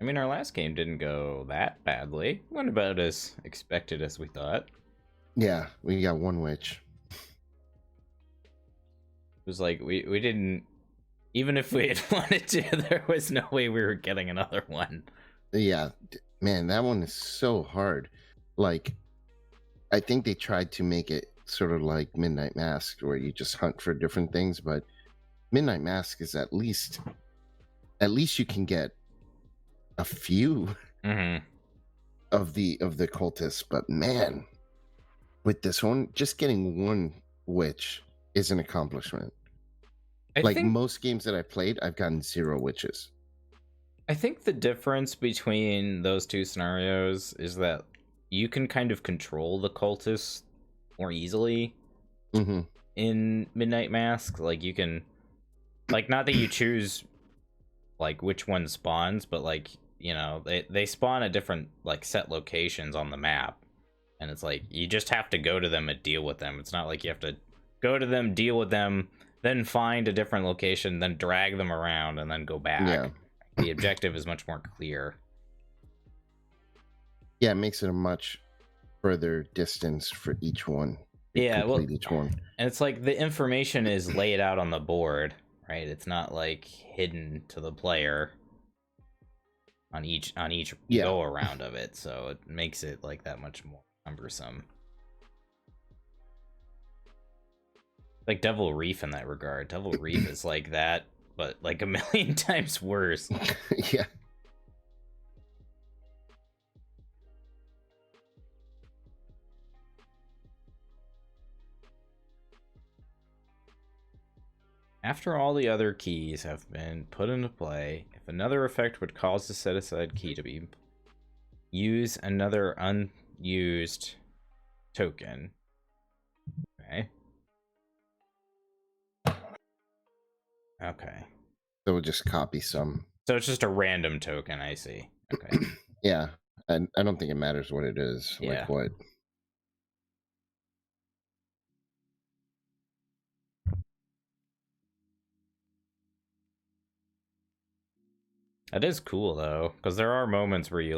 I mean, our last game didn't go that badly. Went about as expected as we thought. Yeah, we got one witch. It was like we didn't, even if we had wanted to, there was no way we were getting another one. Yeah, man, that one is so hard. Like, I think they tried to make it sort of like Midnight Mask, where you just hunt for different things, but Midnight Mask is at least you can get a few of the cultists. But man, with this one, just getting one witch is an accomplishment. I think most games that I played, I've gotten 0 witches. I think the difference between those two scenarios is that you can kind of control the cultists more easily in Midnight Mask. Like, you can, like, not that you choose like which one spawns, but like, you know, they spawn at different like set locations on the map, and it's like you just have to go to them and deal with them. It's not like you have to go to them, deal with them, then find a different location, then drag them around and then go back. Yeah. The objective is much more clear. Yeah, it makes it a much further distance for each one. Yeah, well, each one. And it's like the information is laid out on the board, right? It's not like hidden to the player on each go around of it, so it makes it like that much more cumbersome. Like Devil Reef in that regard. Devil Reef is like that, but like a million times worse. Yeah. After all the other keys have been put into play, if another effect would cause the set aside key to be use another unused token. Okay. Okay. So we'll just copy some. So it's just a random token, I see. Okay. Yeah. And I don't think it matters what it is. Yeah. Like what. That is cool though, because there are moments where you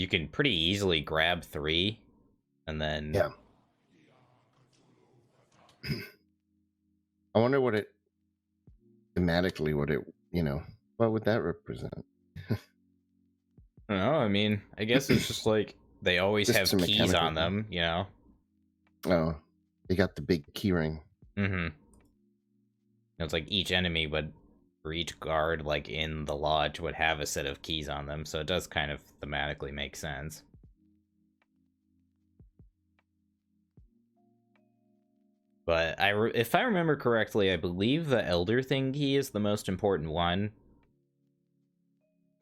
can pretty easily grab 3 and then I wonder what it thematically what would that represent? I don't know. I mean, I guess it's just like they always have keys on them, you know? Oh, they got the big key ring. It's like each enemy would, for each guard like in the lodge, would have a set of keys on them, so it does kind of thematically make sense. But if I remember correctly, I believe the Elder Thing key is the most important one,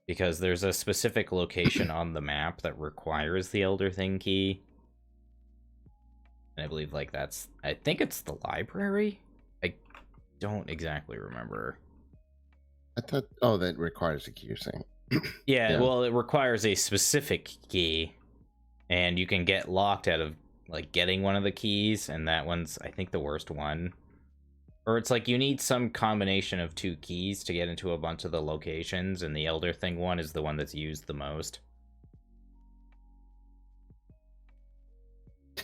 because there's a specific location on the map that requires the Elder Thing key. And I believe like I think it's the library? I don't exactly remember. I thought, that requires a key, you're saying. Yeah, well, it requires a specific key, and you can get locked out of like getting one of the keys, and that one's, I think, the worst one. Or it's like you need some combination of 2 keys to get into a bunch of the locations, and the Elder Thing one is the one that's used the most.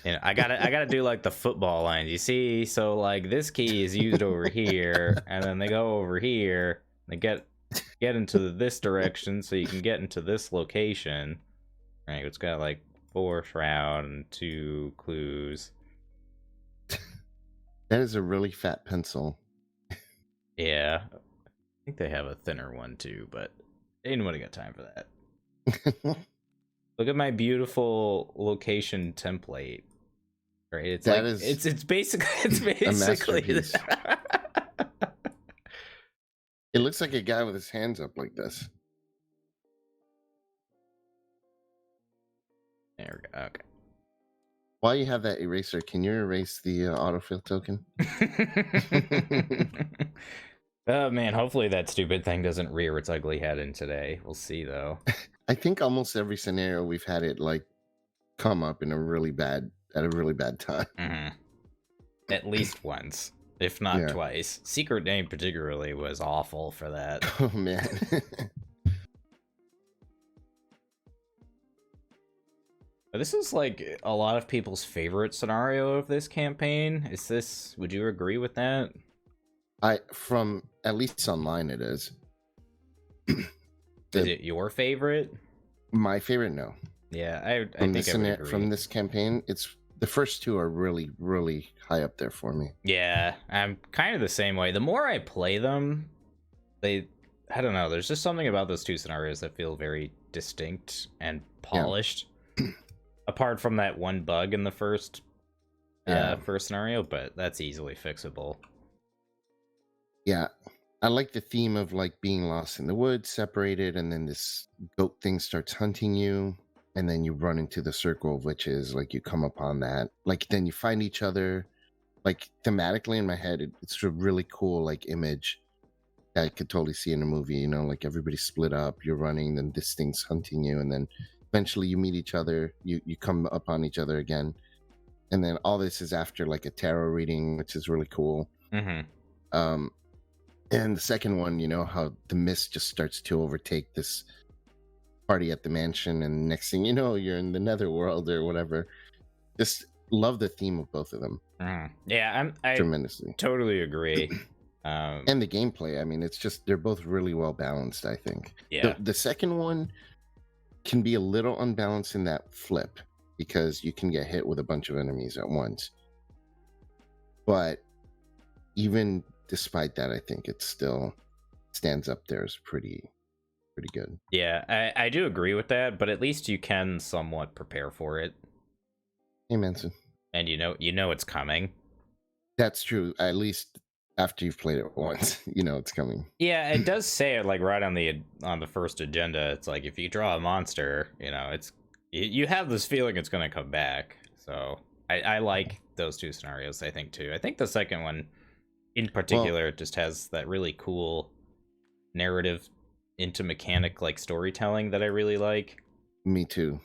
And I gotta do like the football lines, you see? So like this key is used over here, and then they go over here, they get into this direction, so you can get into this location. Right, it's got like 4 shroud and 2 clues. That is a really fat pencil. Yeah. I think they have a thinner one too, but anybody got time for that? Look at my beautiful location template. Right? It's that like is it's basically a masterpiece. It looks like a guy with his hands up like this. There we go. Okay. While you have that eraser, can you erase the autofill token? Oh man, hopefully that stupid thing doesn't rear its ugly head in today. We'll see though. I think almost every scenario we've had it like come up in a really bad time. At least once, if not twice. Secret Name particularly was awful for that. Oh man. This is like a lot of people's favorite scenario of this campaign. Would you agree with that? From at least online, it is. Is it your favorite? My favorite, no. Yeah, I think I would agree. From this campaign, it's the first two are really, really high up there for me. Yeah, I'm kind of the same way. The more I play them, I don't know, there's just something about those two scenarios that feel very distinct and polished. Yeah. Apart from that one bug in the first scenario, but that's easily fixable. Yeah. I like the theme of like being lost in the woods, separated, and then this goat thing starts hunting you, and then you run into the circle of witches, like you come upon that. Like then you find each other. Like thematically in my head, it's a really cool like image I could totally see in a movie, you know, like everybody split up, you're running, then this thing's hunting you, and then eventually you meet each other, you come up on each other again. And then all this is after like a tarot reading, which is really cool. Mm-hmm. And the second one, you know, how the mist just starts to overtake this party at the mansion, and next thing you know, you're in the netherworld or whatever. Just love the theme of both of them. Yeah, I tremendously totally agree. And the gameplay, I mean, it's just they're both really well balanced, I think. Yeah. The second one can be a little unbalanced in that flip because you can get hit with a bunch of enemies at once. But even despite that, I think it still stands up there as pretty good. Yeah, I do agree with that, but at least you can somewhat prepare for it. Hey, Manson. And you know it's coming. That's true. At least after you've played it once, you know it's coming. Yeah, it does say it like right on the first agenda. It's like if you draw a monster, you know, you have this feeling it's going to come back. So I like those two scenarios, I think, too. I think the second one in particular just has that really cool narrative into mechanic like storytelling that I really like. Me too.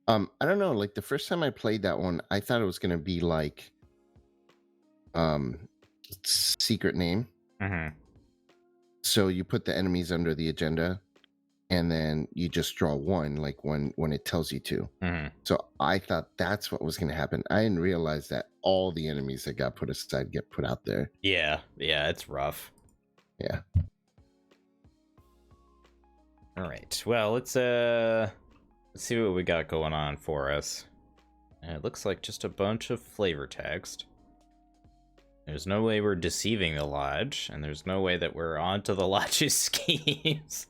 I don't know, like the first time I played that one, I thought it was going to be like secret name. Mm-hmm. So you put the enemies under the agenda and then you just draw one, like when it tells you to. Mm-hmm. So I thought that's what was going to happen. I didn't realize that all the enemies that got put aside get put out there. Yeah, it's rough. Yeah. All right. Well, let's see what we got going on for us. And it looks like just a bunch of flavor text. There's no way we're deceiving the Lodge, and there's no way that we're onto the Lodge's schemes.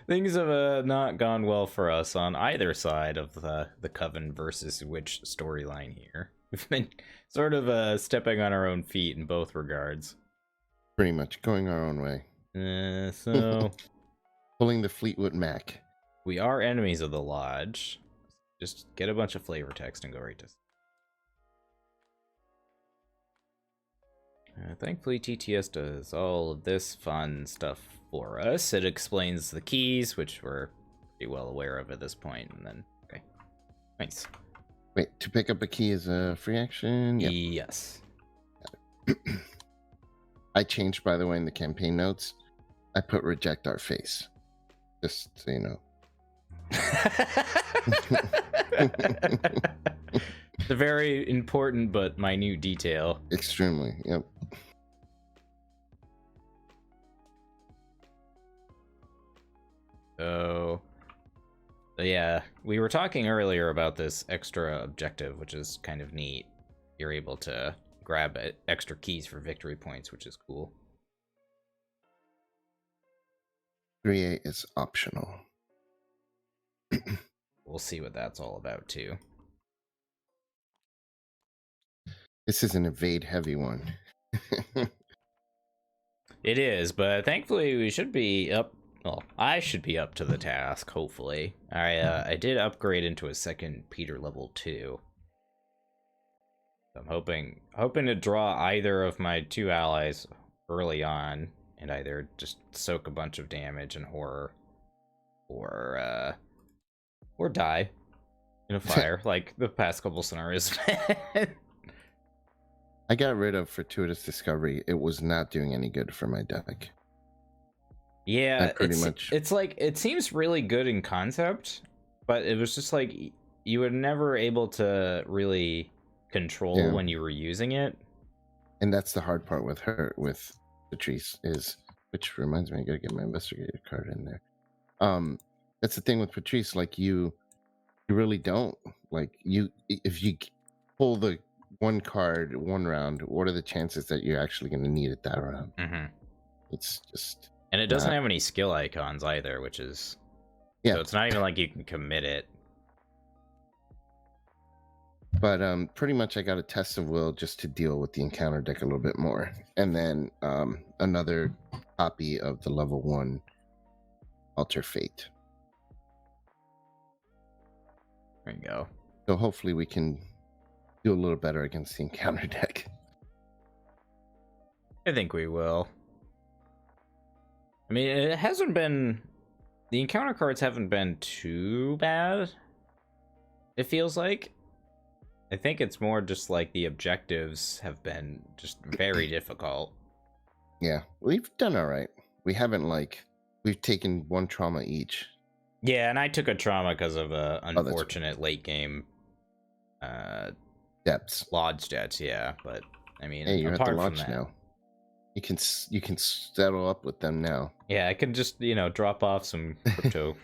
Things have not gone well for us on either side of the Coven versus Witch storyline here. We've been sort of stepping on our own feet in both regards. Pretty much going our own way. So... Pulling the Fleetwood Mac. We are enemies of the Lodge. Just get a bunch of flavor text and go right to... thankfully, TTS does all of this fun stuff for us. It explains the keys, which we're pretty well aware of at this point, and then, okay. Nice. Wait, to pick up a key is a free action? Yep. Yes. I changed, by the way, in the campaign notes. I put reject our face. Just so you know. It's a very important but minute detail. Extremely, yep. So yeah, we were talking earlier about this extra objective, which is kind of neat. You're able to grab extra keys for victory points, which is cool. 3A is optional. We'll see what that's all about, too. This is an evade heavy one. It is, but thankfully we should be up. Well, I should be up to the task, hopefully. I did upgrade into a second Peter level 2. I'm hoping to draw either of my two allies early on and either just soak a bunch of damage and horror, or die in a fire like the past couple scenarios. I got rid of Fortuitous Discovery. It was not doing any good for my deck. Yeah, pretty much. It's like, it seems really good in concept, but it was just like, you were never able to really control when you were using it. And that's the hard part with Patrice is, which reminds me, I gotta get my investigator card in there. That's the thing with Patrice, like you really don't if you pull the one card one round, what are the chances that you're actually going to need it that round? It's just, and it doesn't have any skill icons either, which is so it's not even like you can commit it. But pretty much I got a test of will just to deal with the encounter deck a little bit more, and then another copy of the level 1 Alter Fate. There you go. So hopefully we can do a little better against the encounter deck. I think we will. I mean, it hasn't been... The encounter cards haven't been too bad, it feels like. I think it's more just like the objectives have been just very difficult. Yeah, we've done all right. We haven't, we've taken 1 trauma each. Yeah, and I took a trauma because of a unfortunate late game depths. Lodge debts, yeah. But I mean, hey, you're at the lodge now. You can settle up with them now. Yeah, I can just drop off some crypto.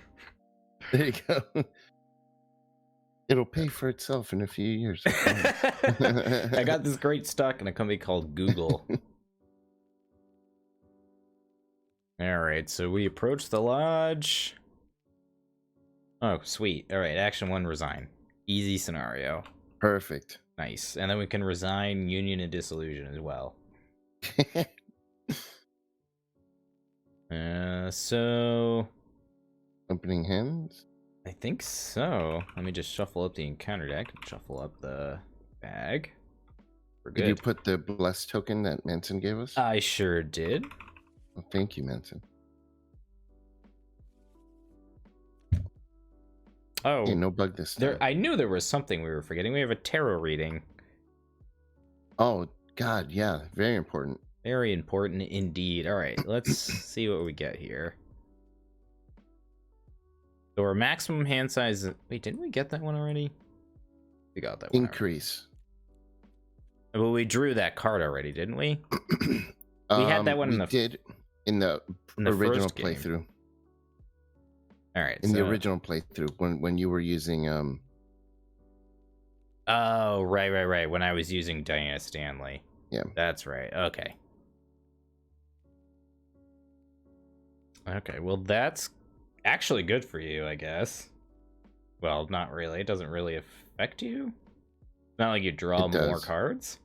There you go. It'll pay for itself in a few years. I got this great stock in a company called Google. All right, so we approach the lodge. Oh, sweet. All right, action 1, resign. Easy scenario. Perfect. Nice. And then we can resign union and dissolution as well. So... Opening hands? I think so. Let me just shuffle up the encounter deck and shuffle up the bag. We're good. Did you put the bless token that Manson gave us? I sure did. Well, thank you, Manson. Oh, hey, no bug this time. I knew there was something we were forgetting. We have a tarot reading. Oh, God, yeah. Very important. Very important indeed. All right, let's see what we get here. So our maximum hand size... Wait, didn't we get that one already? We got that one Increase. Already. Well, we drew that card already, didn't we? We had that one in the original playthrough. All right. In the original playthrough, when you were using Oh, right. When I was using Diana Stanley. Yeah. That's right. Okay. Okay, well that's actually good for you, I guess. Well, not really. It doesn't really affect you. It's not like you draw more cards.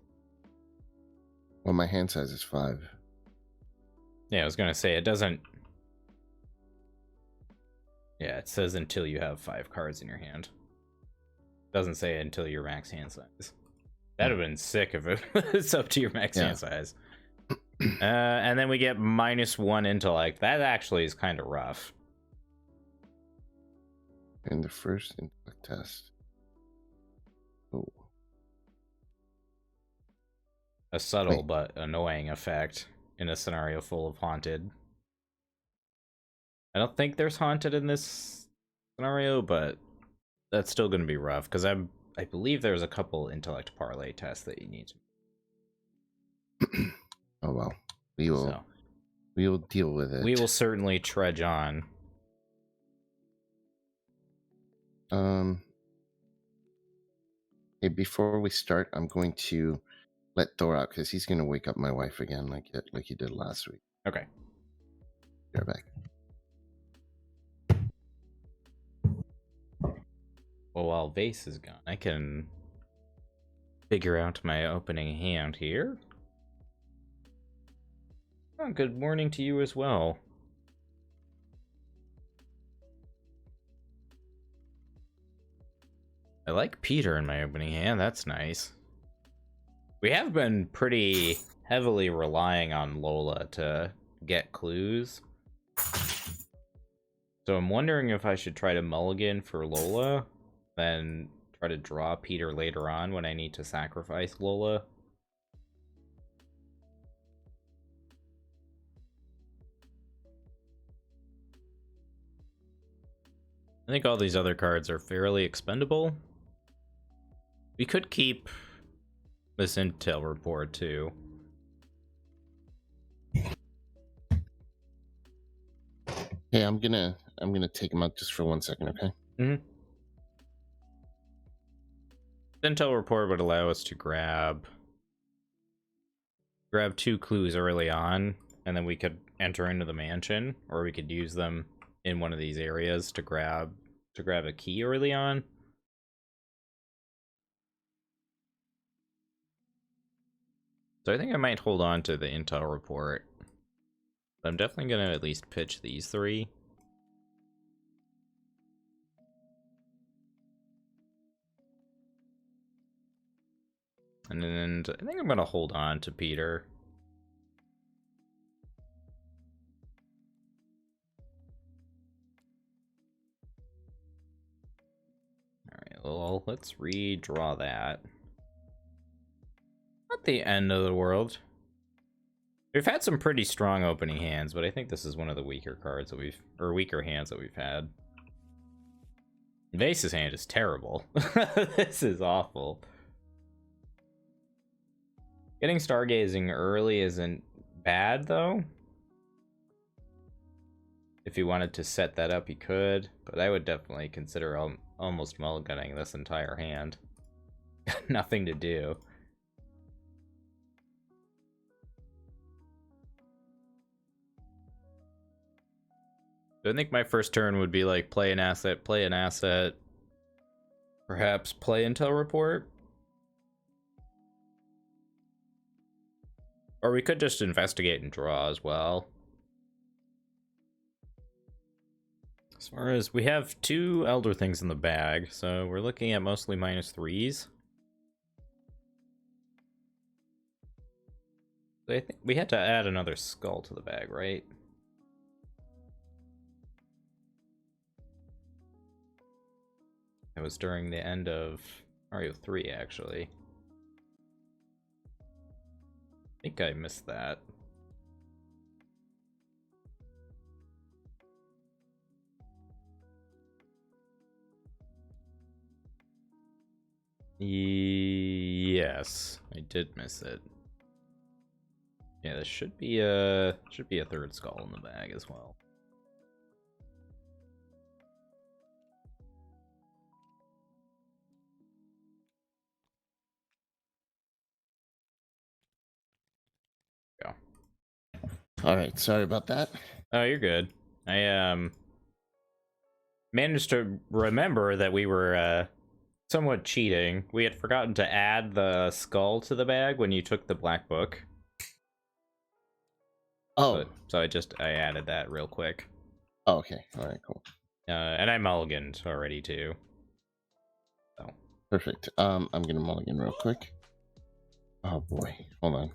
Well, my hand size is 5. Yeah, I was gonna say it doesn't. Yeah, it says until you have 5 cards in your hand. It doesn't say until your max hand size. That'd have been sick if it's up to your max hand size. And then we get -1 intellect. That actually is kind of rough. In the first intellect test. Oh. A subtle but annoying effect in a scenario full of haunted. I don't think there's haunted in this scenario, but that's still going to be rough because I believe there's a couple intellect parlay tests that you need to. Oh well, we will deal with it. We will certainly trudge on. Hey, before we start, I'm going to let Thor out because he's going to wake up my wife again, like he did last week. Okay. Be right back. Well, while Vase is gone, I can figure out my opening hand here. Oh, good morning to you as well. I like Peter in my opening hand. That's nice. We have been pretty heavily relying on Lola to get clues. So I'm wondering if I should try to mulligan for Lola, then try to draw Peter later on when I need to sacrifice Lola. I think all these other cards are fairly expendable. We could keep this intel report too. Hey, I'm gonna take him out just for 1 second, okay? Mm-hmm. The intel report would allow us to grab 2 clues early on, and then we could enter into the mansion, or we could use them in one of these areas to grab a key early on. So I think I might hold on to the intel report. But I'm definitely gonna at least pitch these 3. And then I think I'm gonna hold on to Peter. Alright, well, let's redraw that. Not the end of the world. We've had some pretty strong opening hands, but I think this is one of the weaker cards that weaker hands that we've had. Vase's hand is terrible. This is awful. Getting stargazing early isn't bad, though. If he wanted to set that up, he could, but I would definitely consider almost mulliganing this entire hand. Nothing to do. I think my first turn would be like play an asset, perhaps play intel report. Or we could just investigate and draw as well. As far as we have 2 elder things in the bag, so we're looking at mostly -3s. I think we had to add another skull to the bag, right? It was during the end of Mario 3, actually. I think I missed that. Yes, I did miss it. Yeah, there should be a 3rd skull in the bag as well. Go. All right, sorry about that. Oh, you're good. I managed to remember that we were somewhat cheating. We had forgotten to add the skull to the bag when you took the black book. Oh, so I added that real quick. Oh, okay. All right, cool. And I mulliganed already too. So perfect. I'm gonna mulligan real quick. Oh boy, hold on.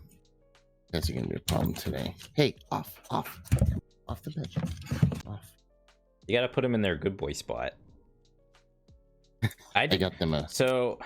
That's gonna be a problem today. Hey, off the bed. Off. You gotta put him in their good boy spot. I got them. So,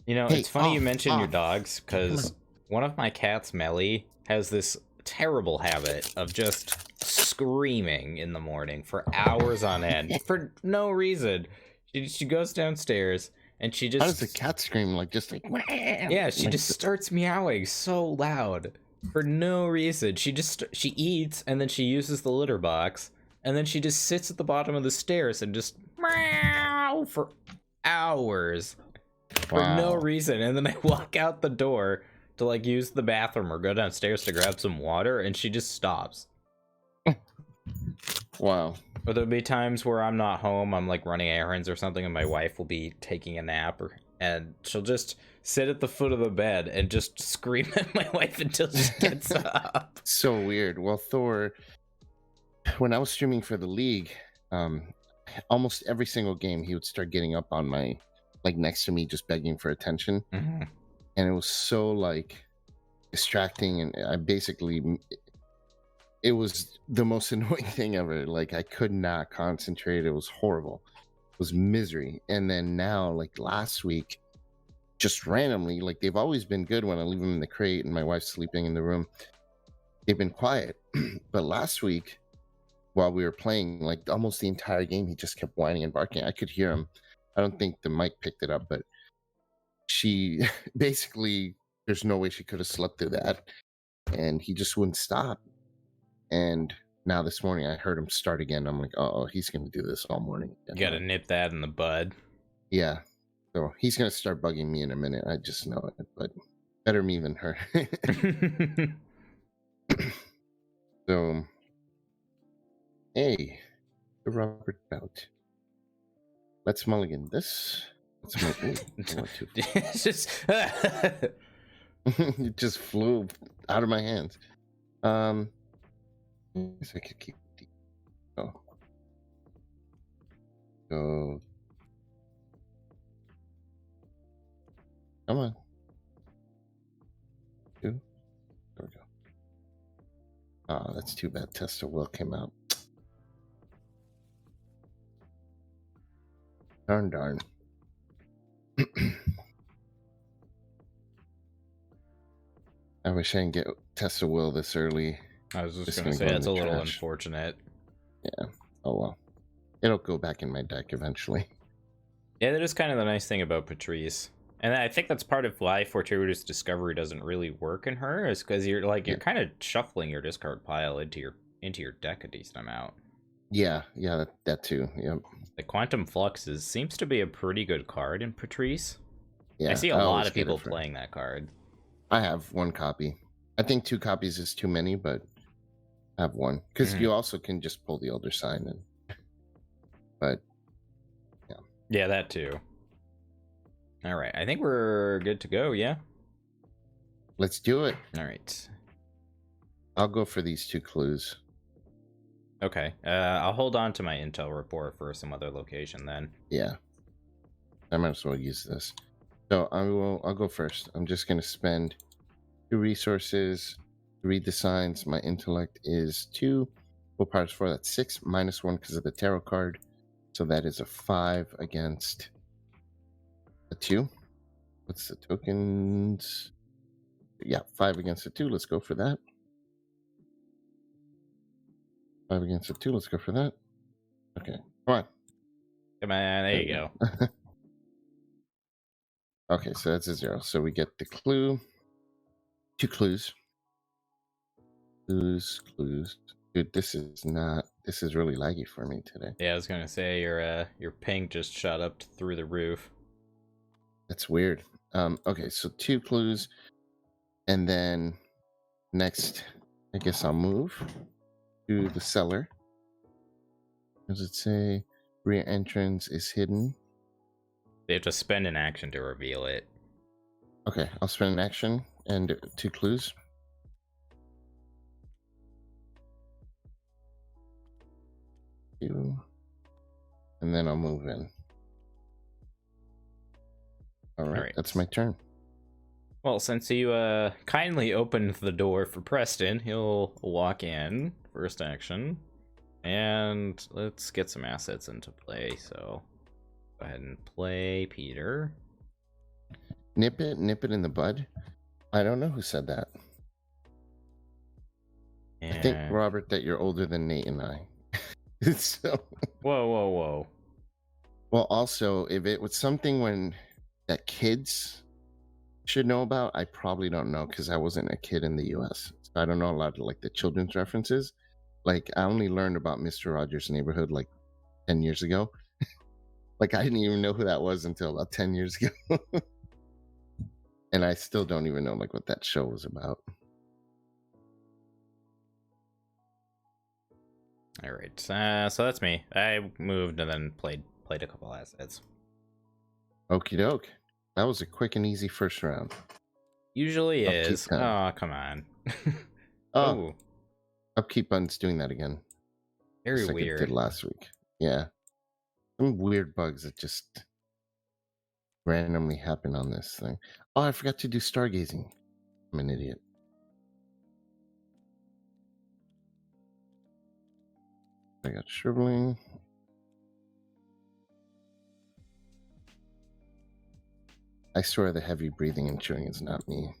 you know, hey, it's funny you mention your dogs, because one of my cats, Melly, has this terrible habit of just screaming in the morning for hours on end for no reason. She goes downstairs and she just... How does a cat scream? Like, just like... Yeah, she just starts meowing so loud for no reason. She eats, and then she uses the litter box, and then she just sits at the bottom of the stairs and just meow for hours for no reason. And then I walk out the door to like use the bathroom or go downstairs to grab some water, and she just stops. Wow. Or there'll be times where I'm not home, I'm like running errands or something, and my wife will be taking a nap, and she'll just sit at the foot of the bed and just scream at my wife until she gets up. So weird. Well, Thor, when I was streaming for the league, almost every single game he would start getting up on my, like, next to me, just begging for attention. Mm-hmm. And it was so like distracting, and I basically, it was the most annoying thing ever. Like, I could not concentrate. It was horrible. It was misery. And then now, like last week, just randomly, like, they've always been good when I leave them in the crate and my wife's sleeping in the room. They've been quiet. But last week, while we were playing, like almost the entire game. He just kept whining and barking. I could hear him. I don't think the mic picked it up, but she basically, there's no way she could have slept through that. And he just wouldn't stop. And now this morning I heard him start again. I'm like, oh, he's going to do this all morning. You gotta nip that in the bud. Yeah. So he's going to start bugging me in a minute. I just know it, but better me than her. So, hey, the Robert Bout. Let's mulligan this. Let's It's just it just flew out of my hands. I guess I could keep. Go. Come on. Two. There we go. Oh, that's too bad. Test of Will came out. Darn. I wish I didn't get Test of Will this early. I was just gonna say that's a little unfortunate. Yeah. Oh well. It'll go back in my deck eventually. Yeah, that is kind of the nice thing about Patrice. And I think that's part of why Fortuitous Discovery doesn't really work in her, is because you're kind of shuffling your discard pile into your deck a decent amount. Yeah, that too. Yep. The Quantum Fluxes seems to be a pretty good card in Patrice. Yeah, I see a lot of people playing that card. I have one copy. I think 2 copies is too many, but I have one because you also can just pull the Elder Sign in. But yeah, that too. All right, I think we're good to go. Yeah, let's do it. All right, I'll go for these 2 clues. Okay, I'll hold on to my intel report for some other location then. Yeah, I might as well use this. So I'll go first. I'm just gonna spend 2 resources to read the signs. My intellect is 2. Full power is 4. That's 6 minus 1 because of the tarot card. So that is a 5 against a 2. What's the tokens? Yeah, 5 against a 2. Let's go for that. 5 against a 2. Let's go for that. Okay, come on. Come on, there you go. Okay, so that's a 0. So we get the clue. 2 clues. Clues. Dude, this is really laggy for me today. Yeah, I was gonna say your ping just shot up through the roof. That's weird. Okay, so 2 clues, and then next, I guess I'll move to the cellar. Does it say rear entrance is hidden? They have to spend an action to reveal it. Okay, I'll spend an action and 2 clues. And then I'll move in. All right, that's my turn. Well, since you kindly opened the door for Preston, he'll walk in, first action. And let's get some assets into play, so go ahead and play Peter. Nip it in the bud. I don't know who said that. And I think, Robert, that you're older than Nate and I. So whoa. Well, also, if it was something that kids should know about, I probably don't know because I wasn't a kid in the US. So I don't know a lot of like the children's references. Like I only learned about Mr. Rogers' Neighborhood like 10 years ago. Like I didn't even know who that was until about 10 years ago. And I still don't even know like what that show was about. All right, so that's me. I moved and then played a couple assets. Okie doke. That was a quick and easy first round. Usually is. Oh, come on. Oh. Upkeep button's doing that again. Very like weird. It did last week. Yeah. Some weird bugs that just randomly happen on this thing. Oh, I forgot to do stargazing. I'm an idiot. I got shriveling. I swear the heavy breathing and chewing is not me.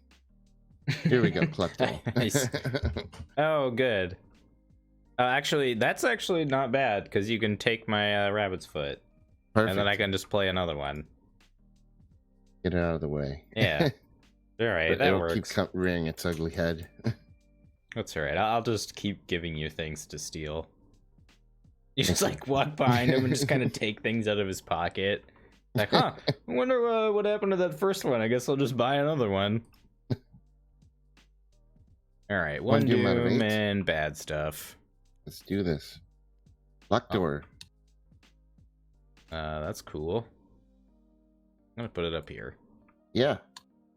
Here we go, Klepto. Nice. Oh, good. Actually, that's actually not bad, because you can take my rabbit's foot. Perfect. And then I can just play another one. Get it out of the way. Yeah. Alright, that it'll works. keep rearing its ugly head. That's alright. I'll just keep giving you things to steal. You just like walk behind him and just kind of take things out of his pocket. Like, huh, I wonder what happened to that first one. I guess I'll just buy another one. Alright, one doom and bad stuff. Let's do this. Lock door. That's cool. I'm gonna put it up here. Yeah.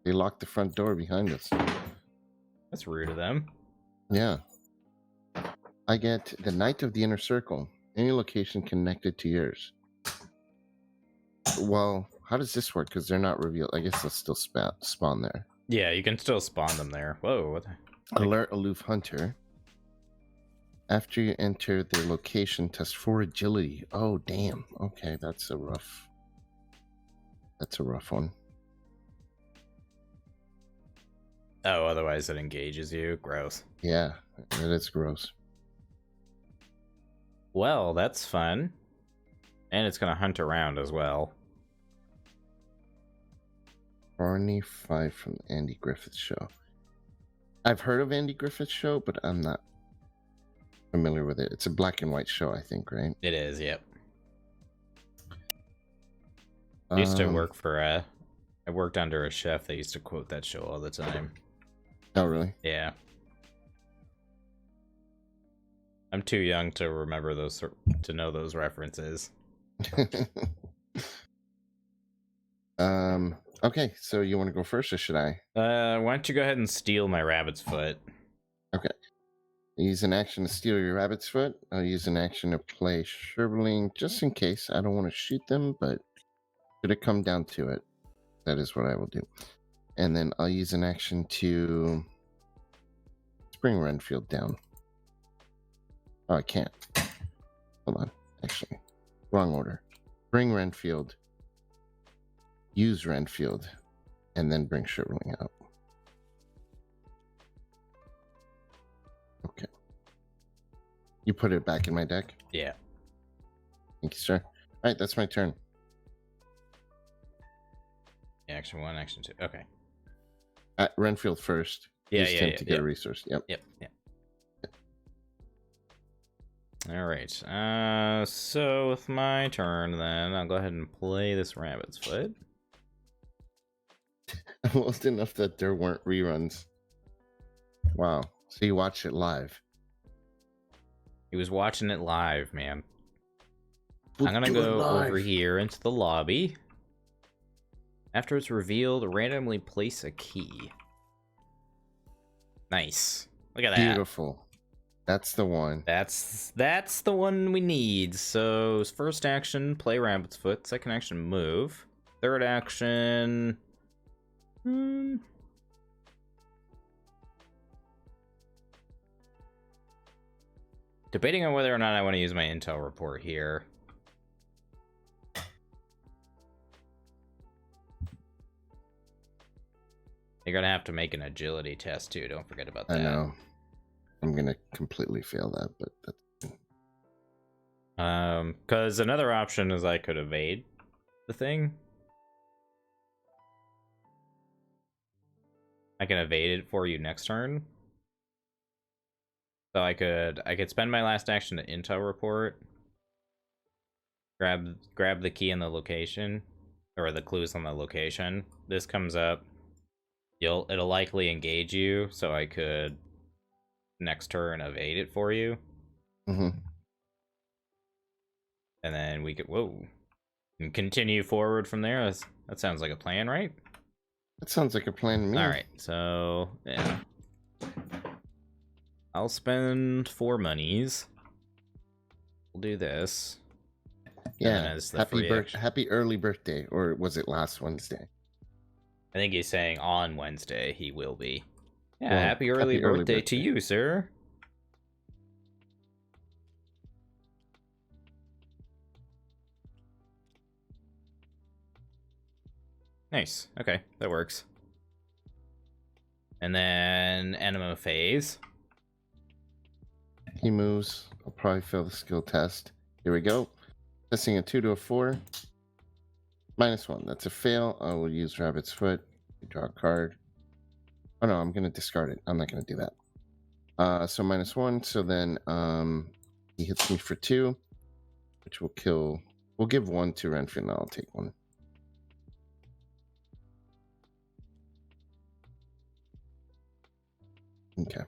They locked the front door behind us. That's rude of them. Yeah. I get the Knight of the Inner Circle. Any location connected to yours. Well, how does this work? Because they're not revealed. I guess they'll still spawn there. Yeah, you can still spawn them there. Whoa, what the... Alert Aloof Hunter. After you enter the location, test for agility. Oh, damn. Okay, that's a rough one. Oh, otherwise it engages you. Gross. Yeah, it is gross. Well, that's fun. And it's going to hunt around as well. Barney 5 from the Andy Griffith Show. I've heard of Andy Griffith's show, but I'm not familiar with it. It's a black and white show, I think, right? It is, yep. I used to work for I worked under a chef that used to quote that show all the time. Oh, really? Yeah. I'm too young to remember those, to know those references. Okay, so you want to go first, or should I? Why don't you go ahead and steal my rabbit's foot? Okay. Use an action to steal your rabbit's foot. I'll use an action to play Sherbling, just in case. I don't want to shoot them, but should it come down to it, that is what I will do. And then I'll use an action to bring Renfield down. Oh, I can't. Hold on. Actually, wrong order. Bring Renfield. Use Renfield. And then bring Sherbling out. Okay. You put it back in my deck? Yeah. Thank you, sir. All right, that's my turn. Action 1, action 2. Okay. Renfield first. Yeah, Use him to get a resource. Yep. Yep. All right. So with my turn, then I'll go ahead and play this rabbit's foot. Almost enough that there weren't reruns. Wow. So you watched it live. He was watching it live, man. I'm gonna go over here into the lobby. After it's revealed, randomly place a key. Nice. Look at that. Beautiful. That's the one. That's the one we need. So first action, play rabbit's foot. Second action, move. Third action. Debating on whether or not I want to use my intel report here. You're gonna have to make an agility test too. Don't forget about that. I know. I'm gonna completely fail that, but that's... because another option is I could evade the thing. I can evade it for you next turn. So I could spend my last action to intel report. Grab the key in the location, or the clues on the location. This comes up. It'll likely engage you, so I could next turn evade it for you. Mm-hmm. And then we could and continue forward from there. That sounds like a plan, right? That sounds like a plan to me. All right, so yeah, I'll spend 4 monies. We'll do this. Yeah. Happy early birthday, or was it last Wednesday? I think he's saying on Wednesday he will be. Yeah, well, happy early birthday to you, sir. Nice. Okay, that works. And then Anima Phase. He moves. I'll probably fail the skill test. Here we go. Testing a 2 to a 4. -1. That's a fail. I will use Rabbit's Foot. Draw a card. Oh no, I'm going to discard it. I'm not going to do that. So -1. So then he hits me for 2, which will kill. We'll give 1 to Renfield, and I'll take 1. Okay.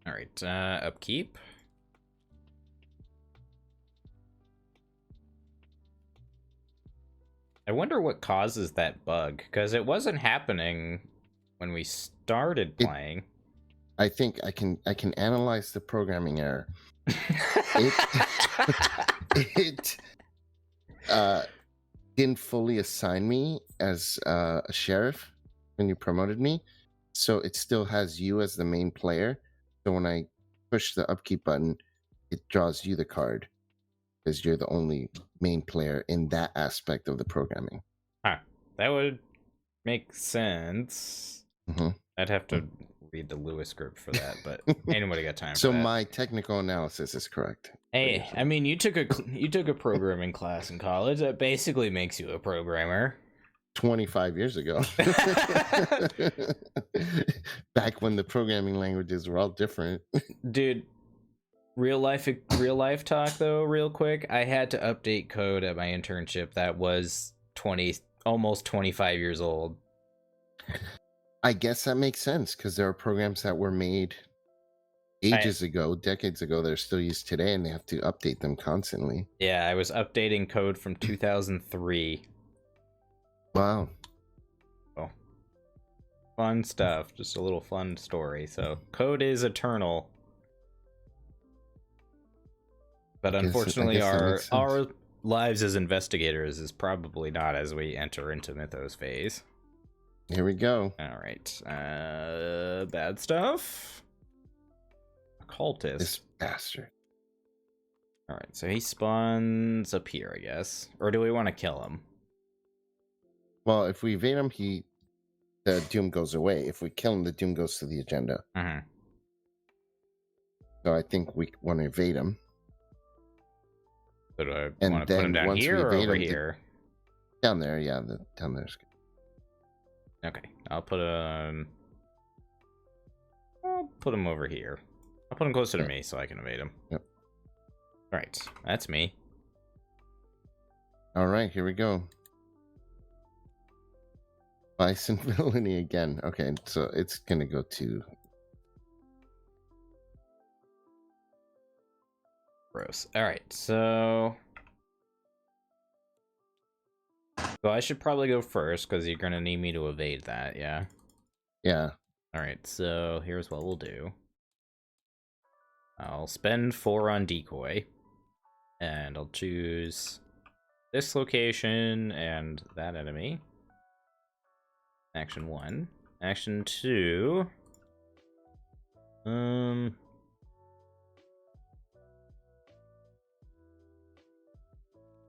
All right, upkeep. I wonder what causes that bug, because it wasn't happening when we started playing. I think I can analyze the programming error. It didn't fully assign me as a sheriff when you promoted me, so it still has you as the main player. So when I push the upkeep button, it draws you the card because you're the only main player in that aspect of the programming. Huh. That would make sense. I'd have to read the Lewis script for that, but anybody got time So for that? my technical analysis is correct. Hey, I mean, you took a programming class in college. That basically makes you a programmer. 25 years ago. Back when the programming languages were all different. Dude, real life talk though, real quick. I had to update code at my internship that was almost 25 years old. I guess that makes sense because there are programs that were made ages ago, decades ago, that are still used today, and they have to update them constantly. Yeah, I was updating code from 2003. Wow. Oh, fun stuff. Just a little fun story. So code is eternal, but unfortunately, our lives as investigators is probably not as we enter into Mythos phase. Here we go. All right. Bad stuff. Occultist. This bastard. All right. So he spawns up here, I guess. Or do we want to kill him? Well, if we evade him, the doom goes away. If we kill him, the doom goes to the agenda. So I think we want to evade him. So do I want to put him down here or over here? Down there, yeah. Down there's good. Okay, I'll put him over here. I'll put him closer to me so I can evade him. Yep. All right, that's me. All right, here we go. Bison villainy again. Okay, so it's gonna go to. Gross. All right, so I should probably go first because you're gonna need me to evade that. Yeah. Yeah. All right, so here's what we'll do. I'll spend 4 on decoy, and I'll choose this location and that enemy. Action 1. Action 2. I'm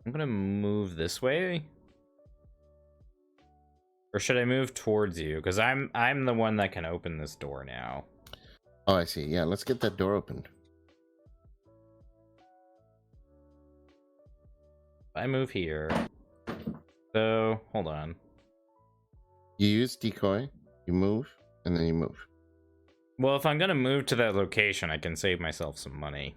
gonna move this way. Or should I move towards you? Because I'm the one that can open this door now. Oh, I see. Yeah, let's get that door opened. I move here. So, hold on. You use decoy, you move, and then you move. Well, if I'm gonna move to that location, I can save myself some money.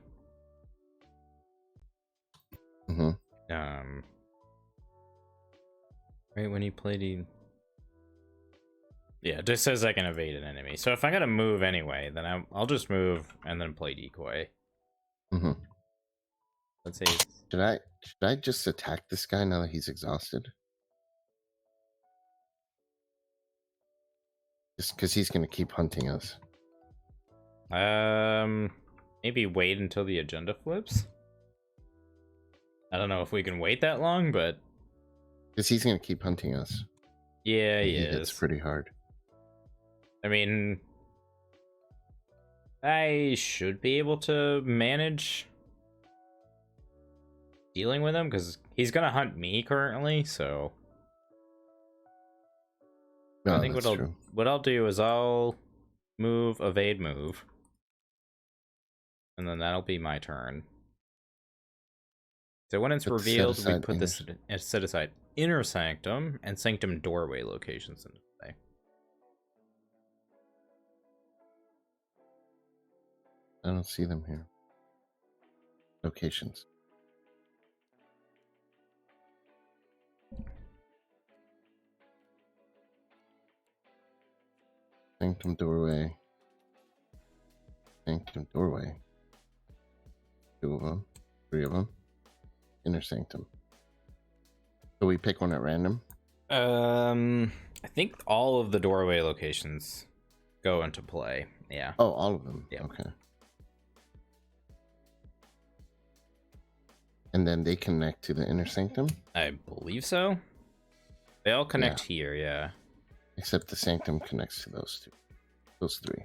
Right when you play the... Yeah, it just says I can evade an enemy. So if I'm gonna move anyway, then I'll just move and then play decoy. Let's see. Should I just attack this guy now that he's exhausted? Just because he's gonna keep hunting us. Maybe wait until the agenda flips. I don't know if we can wait that long, but because he's gonna keep hunting us. Yeah, he is. It's pretty hard. I mean, I should be able to manage dealing with him because he's gonna hunt me currently. So I think what I'll do is I'll move, evade, move. And then that'll be my turn. So when it's Put the revealed, we set-aside put this set aside inner sanctum and sanctum doorway locations into play. I don't see them here. Locations. Sanctum doorway. Sanctum doorway. 2 of them. 3 of them. Inner sanctum. So we pick one at random? I think all of the doorway locations go into play. Yeah. Oh, all of them? Yeah. Okay. And then they connect to the inner sanctum? I believe so. They all connect here, yeah. Except the sanctum connects to those 2. Those 3.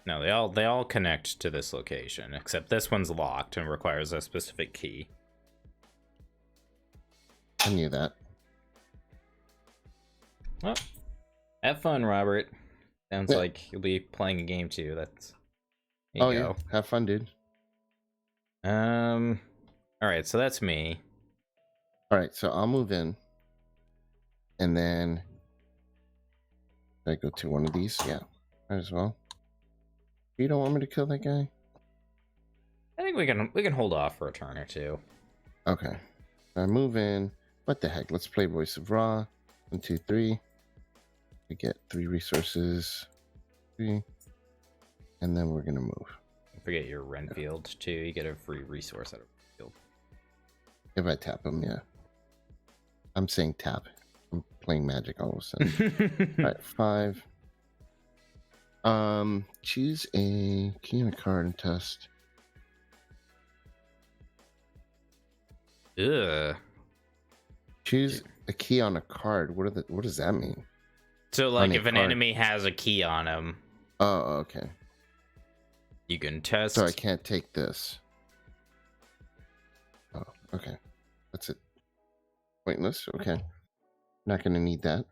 No, they all connect to this location, except this one's locked and requires a specific key. I knew that. Well, have fun, Robert. Sounds like you'll be playing a game too. That's Oh yeah, have fun, dude. All right, so that's me. All right, so I'll move in, and then I go to one of these. Yeah, might as well. You don't want me to kill that guy? I think we can hold off for a turn or two. Okay. I move in. What the heck? Let's play Voice of Ra. 1, 2, 3. We get 3 resources. 3. And then we're gonna move. Don't forget your Renfield too. You get a free resource out of Renfield. If I tap him, yeah. I'm saying tap. I'm playing Magic all of a sudden. All right, 5. Choose a key and a card and test. Ugh. Choose a key on a card. What does that mean? So like if an enemy has a key on him. Oh, okay. You can test. So I can't take this. Oh, okay. That's it. Pointless. Okay. Not gonna need that.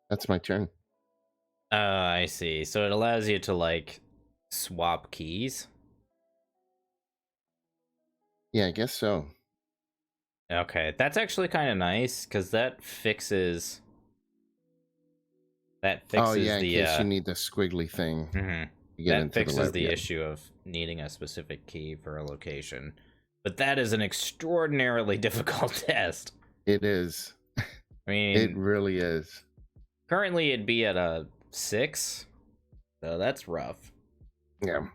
That's my turn. I see. So it allows you to like swap keys. Yeah, I guess so. Okay, that's actually kind of nice because that fixes. Oh yeah, in case you need the squiggly thing. Mm-hmm. That fixes the issue of needing a specific key for a location. But that is an extraordinarily difficult test. It is. I mean, it really is. Currently, it'd be at a 6, so that's rough. Yeah.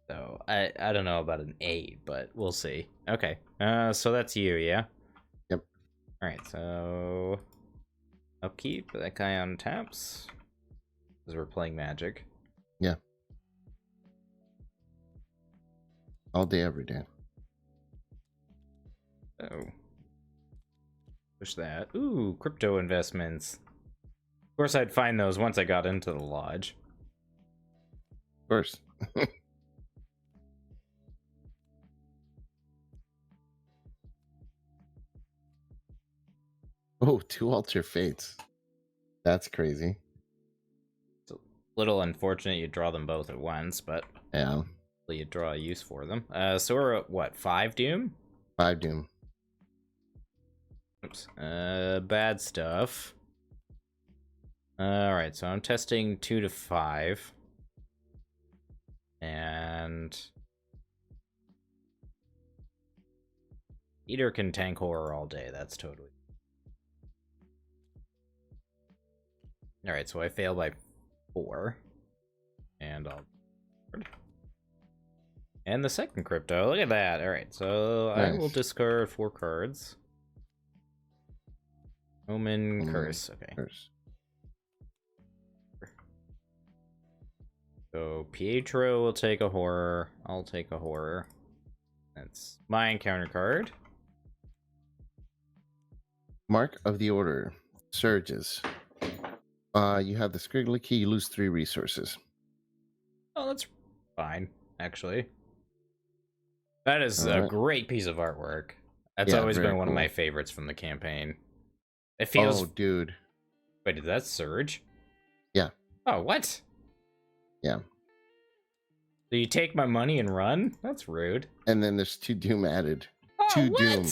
So I don't know about an 8, but we'll see. Okay. So that's you, yeah. Yep. All right. So upkeep. That guy on taps. Because we're playing Magic. Yeah. All day, every day. Oh. Push that. Ooh, crypto investments. Of course, I'd find those once I got into the lodge. Of course. Oh, 2 alter fates. That's crazy. It's a little unfortunate you draw them both at once, but yeah, you draw a use for them. So we're at what, 5 doom? 5 doom. Oops. Bad stuff. Alright, so I'm testing 2 to 5. And Eater can tank horror all day, that's totally. Alright, so I fail by 4. And I'll. And the second crypto, look at that. Alright, so nice. I will discard 4 cards. Omen, Curse, okay. Curse. So Pietro will take a horror. I'll take a horror. That's my encounter card. Mark of the Order. Surges. You have the squiggly key, you lose 3 resources. Oh, that's fine, actually. That is a great piece of artwork. That's always been one of my favorites from the campaign. It feels... Oh, dude. Wait, did that surge? Yeah. Oh, what? Yeah. So you take my money and run? That's rude. And then there's 2 Doom added. Oh, 2 what? Doom.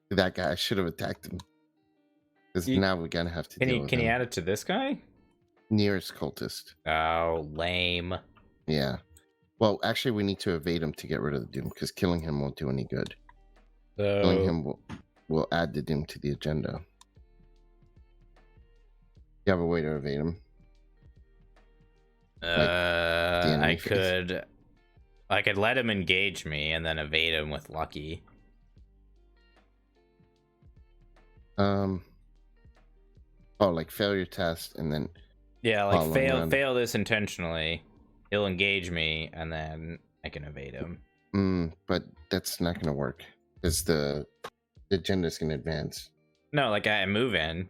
That guy, I should have attacked him. Because now we're gonna have to deal with him. Can you add it to this guy? Nearest cultist. Oh, lame. Yeah. Well, actually, we need to evade him to get rid of the Doom, because killing him won't do any good. So... Killing him will add the Doom to the agenda. You have a way to evade him? I could let him engage me and then evade him with lucky. Oh, like failure test and then yeah, like fail this intentionally. He'll engage me and then I can evade him. But that's not gonna work because the agenda's gonna advance. No, like I move in.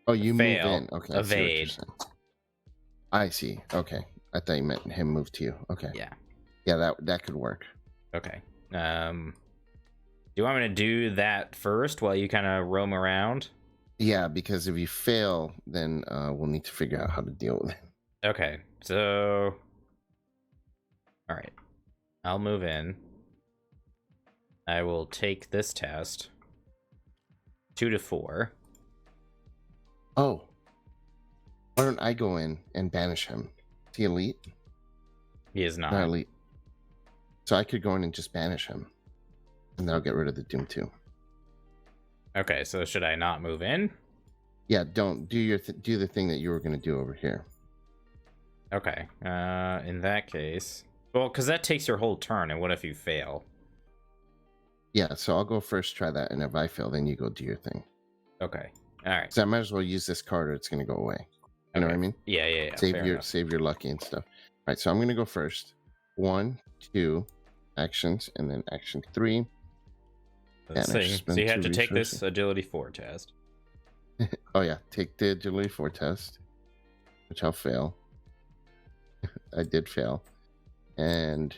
Oh, you fail, move in. Okay. Evade. I see. Okay. I thought you meant him move to you. Okay. Yeah. Yeah, that could work. Okay. Do you want me to do that first while you kind of roam around? Yeah, because if you fail, then we'll need to figure out how to deal with it. Okay. So, all right. I'll move in. I will take this test. 2 to 4. Oh. Why don't I go in and banish him? Is he elite? He is not. Not elite. So I could go in and just banish him. And that'll get rid of the Doom too. Okay, so should I not move in? Yeah, don't do do the thing that you were going to do over here. Okay. In that case, well, because that takes your whole turn, and what if you fail? Yeah, so I'll go first, try that, and if I fail, then you go do your thing. Okay. All right. So I might as well use this card, or it's going to go away. You know what I mean? Yeah. Save your lucky and stuff. All right, so I'm going to go first. 1, 2 actions, and then action 3. So you have to take this agility 4 test. Oh yeah, take the agility 4 test, which I'll fail. I did fail, and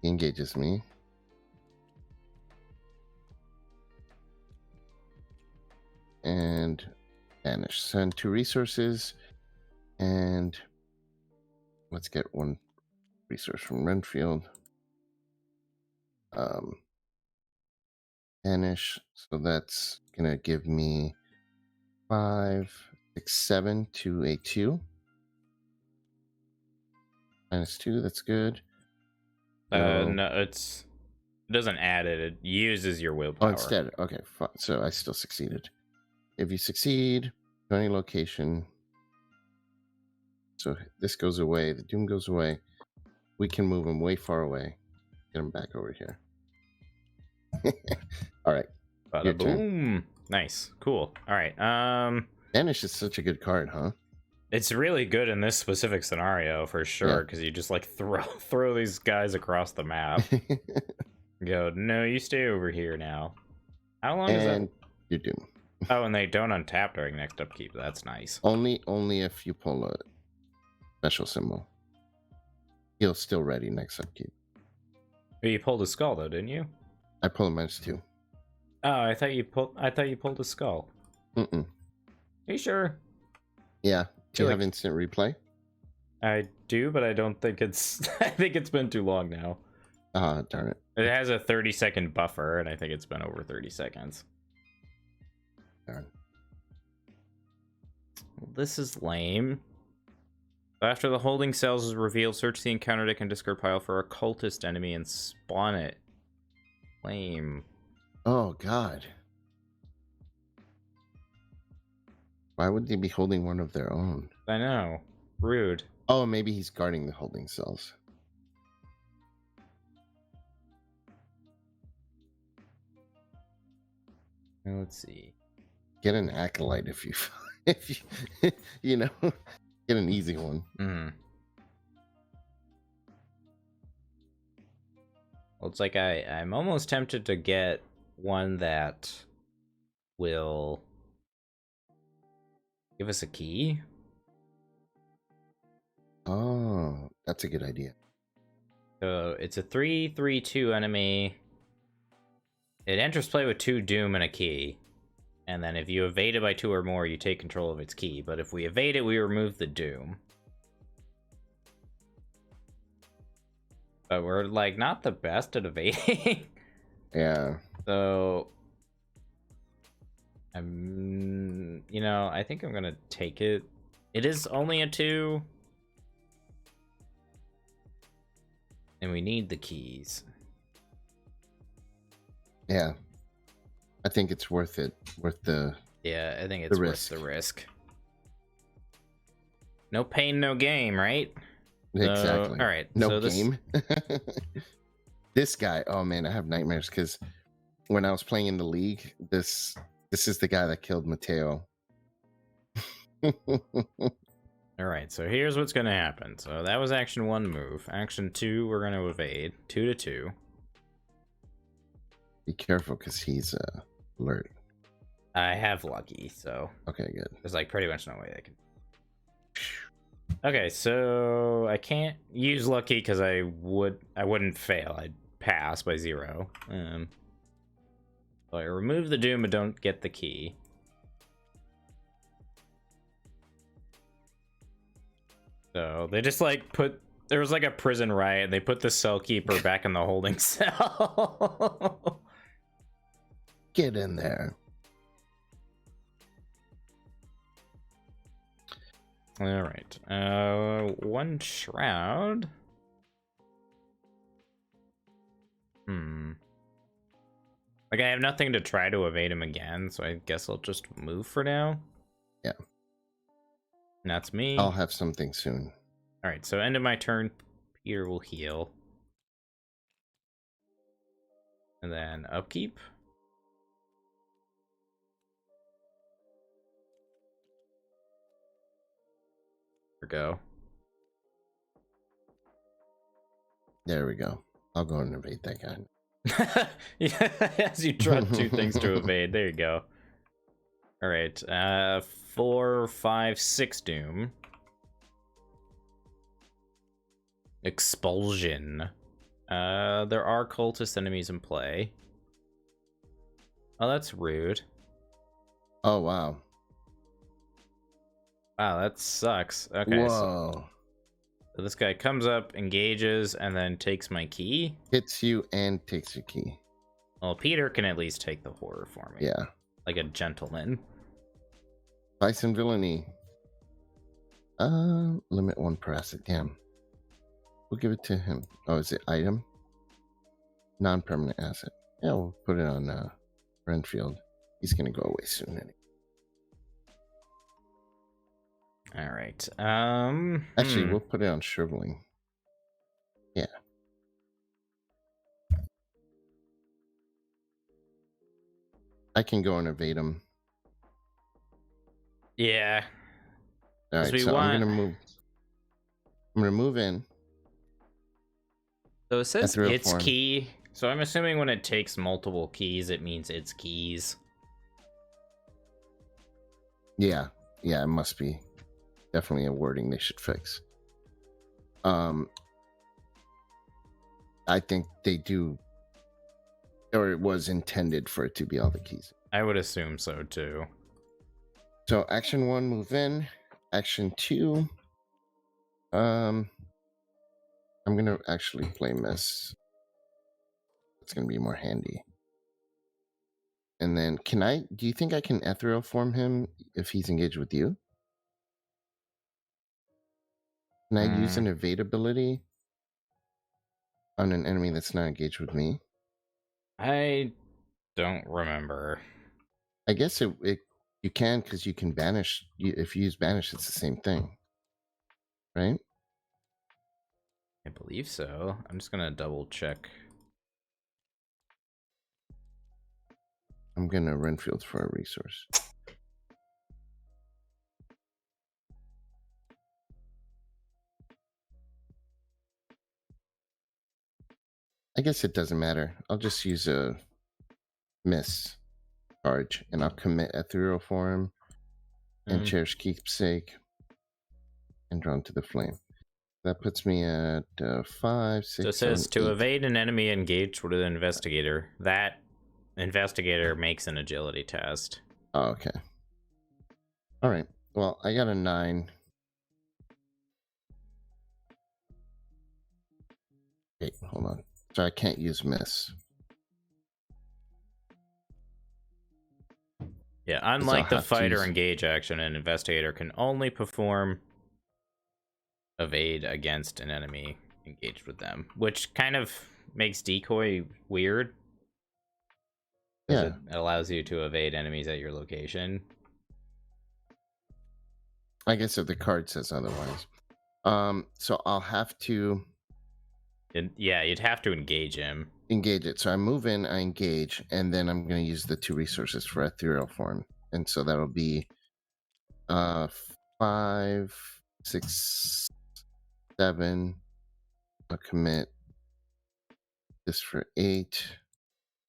he engages me. And banish. Send 2 resources, and let's get 1 resource from Renfield. Banish. So that's gonna give me 5, 6, 7 to a 2. -2. That's good. No, it doesn't add it. It uses your willpower. Oh, instead. Okay, so I still succeeded. If you succeed, to any location. So this goes away. The Doom goes away. We can move him way far away. Get him back over here. All right. Bada boom. Nice. Cool. All right. Banish is such a good card, huh? It's really good in this specific scenario for sure, because you just like throw these guys across the map. Go, no, you stay over here now. How long is that? You Doom. Oh, and they don't untap during next upkeep. That's nice. Only if you pull a special symbol. He'll still ready next upkeep. You pulled a skull though, didn't you? I pull a -2. Oh, I thought you pulled a skull. Are you sure? Yeah. Do you have instant replay? I do, but I don't think it's I think it's been too long now. Ah, darn it. It has a 30-second buffer, and I think it's been over 30 seconds. Darn. Well, this is lame. After the holding cells is revealed, search the encounter deck and discard pile for a cultist enemy and spawn it. Lame. Oh, God. Why would they be holding one of their own? I know. Rude. Oh, maybe he's guarding the holding cells. Let's see. Get an acolyte if you you know, get an easy one. Well, it's like I'm almost tempted to get one that will give us a key. Oh, that's a good idea. So it's a 3/3/2 enemy. It enters play with 2 Doom and a key. And then if you evade it by 2 or more, you take control of its key. But if we evade it, we remove the doom. But we're, like, not the best at evading. Yeah. So, you know, I think I'm gonna take it. It is only a 2. And we need the keys. Yeah. I think it's worth it. Worth the... Yeah, I think it's worth the risk. No pain, no game, right? Exactly. All right. No game. This guy, oh man, I have nightmares because when I was playing in the league, this is the guy that killed Mateo. All right, so here's what's gonna happen. So that was action 1 move. Action 2, we're gonna evade 2 to 2. Be careful because he's alert. I have lucky, so okay, good. There's like pretty much no way I can. Okay, so I can't use lucky because I wouldn't fail. I'd pass by 0. So I remove the doom but don't get the key. So they just like there was like a prison riot. They put the cell keeper back in the holding cell. Get in there. All right. 1 shroud. Like, I have nothing to try to evade him again, so I guess I'll just move for now. Yeah. And that's me. I'll have something soon. All right, so end of my turn, Peter will heal. And then upkeep. Go. There we go. I'll go and evade that guy. Yeah, as you draw 2 things to evade. There you go. All right. 4, 5, 6 doom. Expulsion. There are cultist enemies in play. Oh, that's rude. Oh, wow. Wow, that sucks. Okay. Whoa. So this guy comes up, engages, and then takes my key. Hits you and takes your key. Well, Peter can at least take the horror for me. Yeah. Like a gentleman. Vice and villainy. Limit 1 per asset. Damn. We'll give it to him. Oh, is it item? Non-permanent asset. Yeah, we'll put it on Renfield. He's gonna go away soon anyway. All right. Actually, we'll put it on shriveling. Yeah. I can go and evade him. Yeah. All right, so I'm gonna move in. So it says its key. So I'm assuming when it takes multiple keys, it means its keys. Yeah, it must be. Definitely a wording they should fix. I think they do, or it was intended for it to be all the keys. I would assume so too. So action 1, move in. Action 2, I'm gonna actually play miss. It's gonna be more handy. And then do you think I can ethereal form him if he's engaged with you? Can I use an evade ability on an enemy that's not engaged with me? I don't remember. I guess you can, because you can banish. If you use banish, it's the same thing, right? I believe so. I'm just gonna double check. I'm gonna Renfield for a resource. I guess it doesn't matter. I'll just use a miss charge, and I'll commit ethereal form and cherish keepsake and drawn to the flame. That puts me at 5, 6. So it says 7, to 8. evade an enemy engaged with an investigator. That investigator makes an agility test. Oh, okay. All right. Well, I got a 9. Wait, hold on. So I can't use miss. Yeah, I'll unlike the have to fight or use... engage action, an investigator can only perform evade against an enemy engaged with them, which kind of makes decoy weird because Yeah, it allows you to evade enemies at your location. I guess if the card says otherwise. So I'll have to Yeah, you'd have to engage him. engage it. So I move in, I engage, and then I'm going to use the 2 resources for ethereal form. And so that'll be 5, 6, 7. I'll commit this for 8,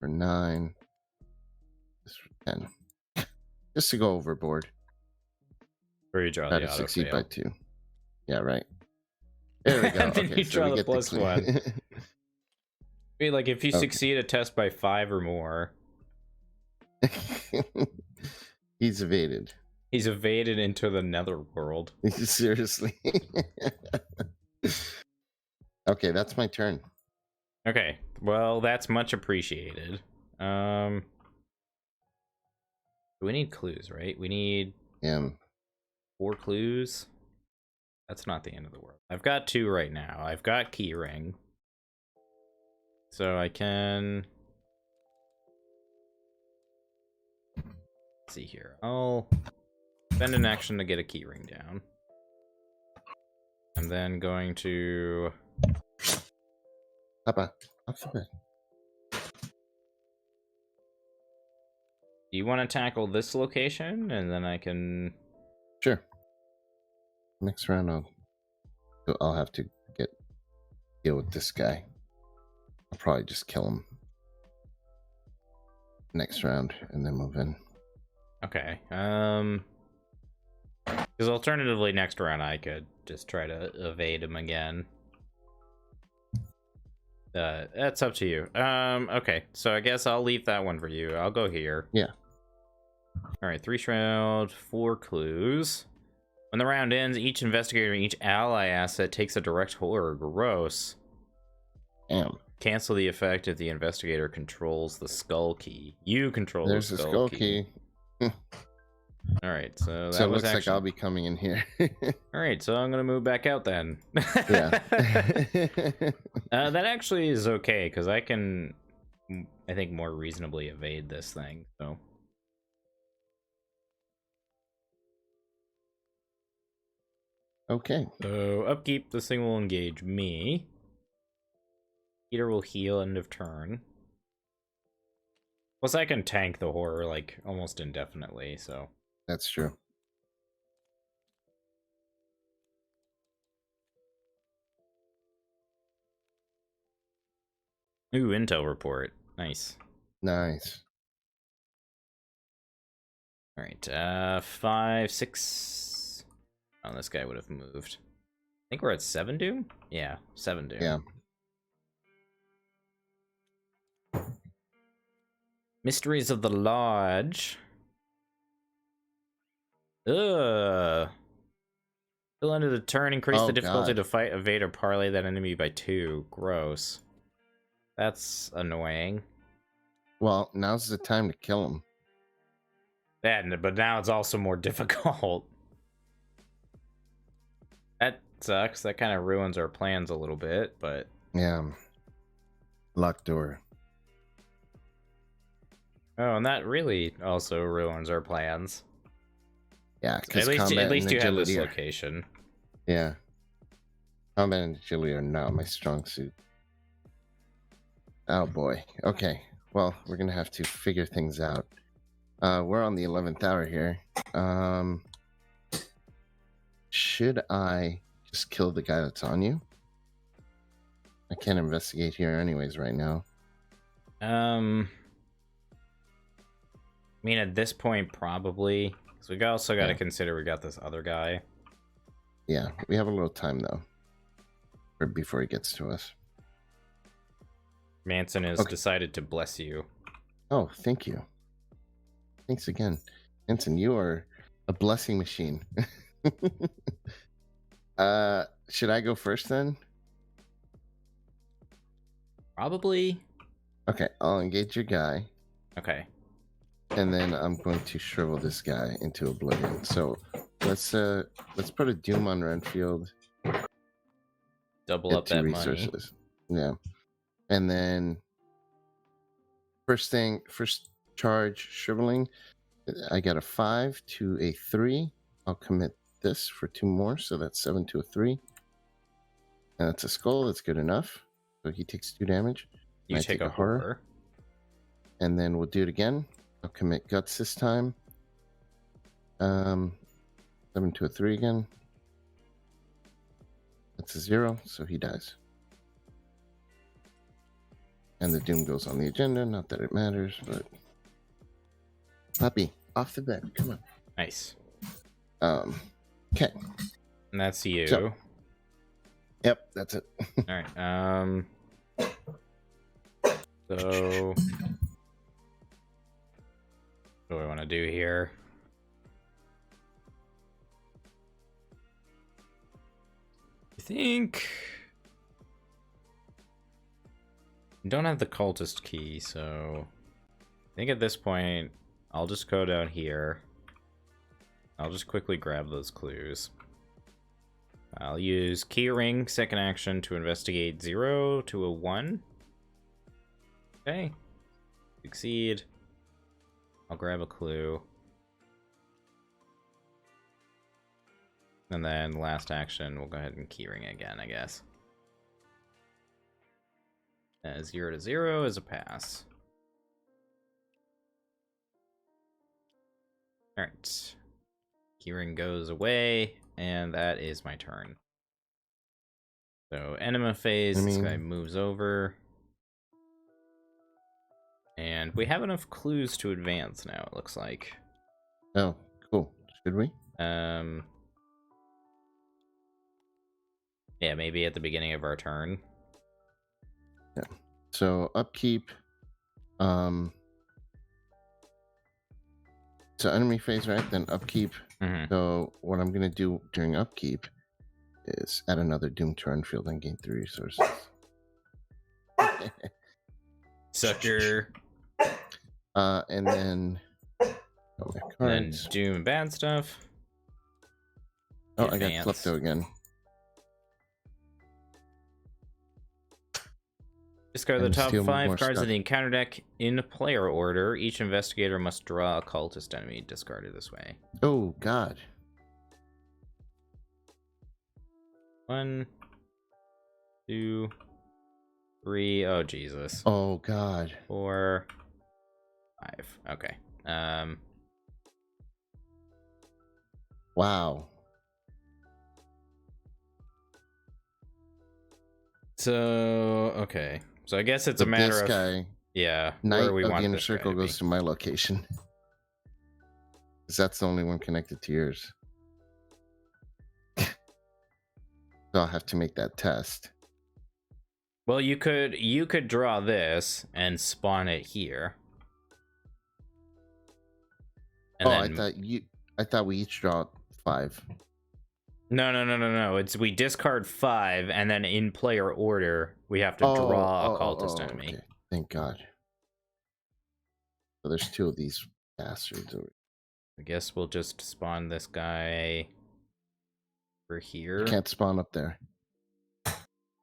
for 9, this for 10. Just to go overboard. Or you draw Try the to auto succeed fail. by 2. Yeah, right. There we go. Then Okay, you so draw we the get plus the one. I mean, like if you Okay. succeed a test by 5 or more, He's evaded. he's evaded into the netherworld. Seriously. Okay, that's my turn. Okay, well that's much appreciated. We need clues, right? We need 4 clues. That's not the end of the world. I've got 2 right now. I've got keyring, so I can see here. I'll spend an action to get a keyring down. I'm then going to Papa, off the bed. Do you want to tackle this location, and then I can... Sure. Next round, I'll have to deal with this guy. I'll probably just kill him next round and then move in. Okay. Because alternatively, next round I could just try to evade him again. That's up to you. Okay. So I guess I'll leave that one for you. I'll go here. Yeah. All right. 3 shroud, 4 clues. When the round ends, each investigator and each ally asset takes a direct horror. Gross. Damn. Cancel the effect if the investigator controls the skull key. You control There's the the skull key. All right, so that So it was looks actually... like I'll be coming in here. All right, so I'm gonna move back out then. Yeah. That actually is okay because I can, I think, more reasonably evade this thing. So. Okay. So upkeep, this thing will engage me. Peter will heal end of turn. Plus, I can tank the horror like almost indefinitely. So. That's true. Ooh, intel report. Nice. Nice. All right, 5, 6. Oh, this guy would have moved. I think we're at 7 doom? Yeah, 7 doom. Yeah. Mysteries of the Lodge. Ugh. Till end of the turn, increase the difficulty to fight, evade, or parlay that enemy by 2. Gross. That's annoying. Well, now's the time to kill him. But now it's also more difficult. That sucks. That kind of ruins our plans a little bit, but... Yeah. Locked door. Oh, and that really also ruins our plans. Yeah, at least you have this location. Yeah. Combat and agility are not my strong suit. Oh boy. Okay. Well, we're gonna have to figure things out. We're on the 11th hour here. Should I just kill the guy that's on you? I can't investigate here anyways right now. I mean, at this point, probably. So we also got to consider we got this other guy. Yeah, we have a little time, though. Before he gets to us. Manson has decided to bless you. Oh, thank you. Thanks again. Anson, you are a blessing machine. Should I go first then? Probably. Okay, I'll engage your guy. Okay. And then I'm going to shrivel this guy into oblivion. So let's put a doom on Renfield. Double up that resources. money. Yeah. And then first charge shriveling. I got a 5 to a 3. I'll commit this for 2 more, so that's 7 to a 3. And that's a skull. That's good enough. So he takes 2 damage. You take a horror. And then we'll do it again. I'll commit guts this time. 7 to a 3 again. That's a 0, so he dies. And the doom goes on the agenda. Not that it matters, but puppy, off the bed. Come on. Nice. Okay. And that's you. So, yep, that's it. All right. So, what do I want to do here? I think I don't have the cultist key, so I think at this point I'll just go down here. I'll just quickly grab those clues. I'll use keyring second action to investigate 0 to a 1. Okay. Succeed. I'll grab a clue. And then last action, we'll go ahead and keyring again, I guess. 0 to 0 is a pass. Alright. Keyring goes away, and that is my turn. So, enema phase, this guy moves over. And we have enough clues to advance now, it looks like. Oh, cool. Should we? Yeah, maybe at the beginning of our turn. Yeah. So upkeep. So enemy phase, right? Then upkeep. Mm-hmm. So what I'm gonna do during upkeep is add another Doom to Renfield and gain 3 resources. Sucker. And then Doom and bad stuff. Oh, I got Klepto again. Discard the top 5 cards of the encounter deck in player order. Each investigator must draw a cultist enemy discarded this way. Oh, God. 1, 2, 3. Oh, Jesus. Oh, God. 4, 5. Okay. Wow. So, okay. So I guess it's a matter of... guy, yeah, Knight where we of want the Inner this Circle guy goes to my location. Because that's the only one connected to yours. So I'll have to make that test. Well, you could draw this and spawn it here. And I thought we each draw 5. No. It's we discard 5, and then in player order we have to draw a cultist enemy. Okay. Thank God. So there's 2 of these bastards over. I guess we'll just spawn this guy over here. You can't spawn up there.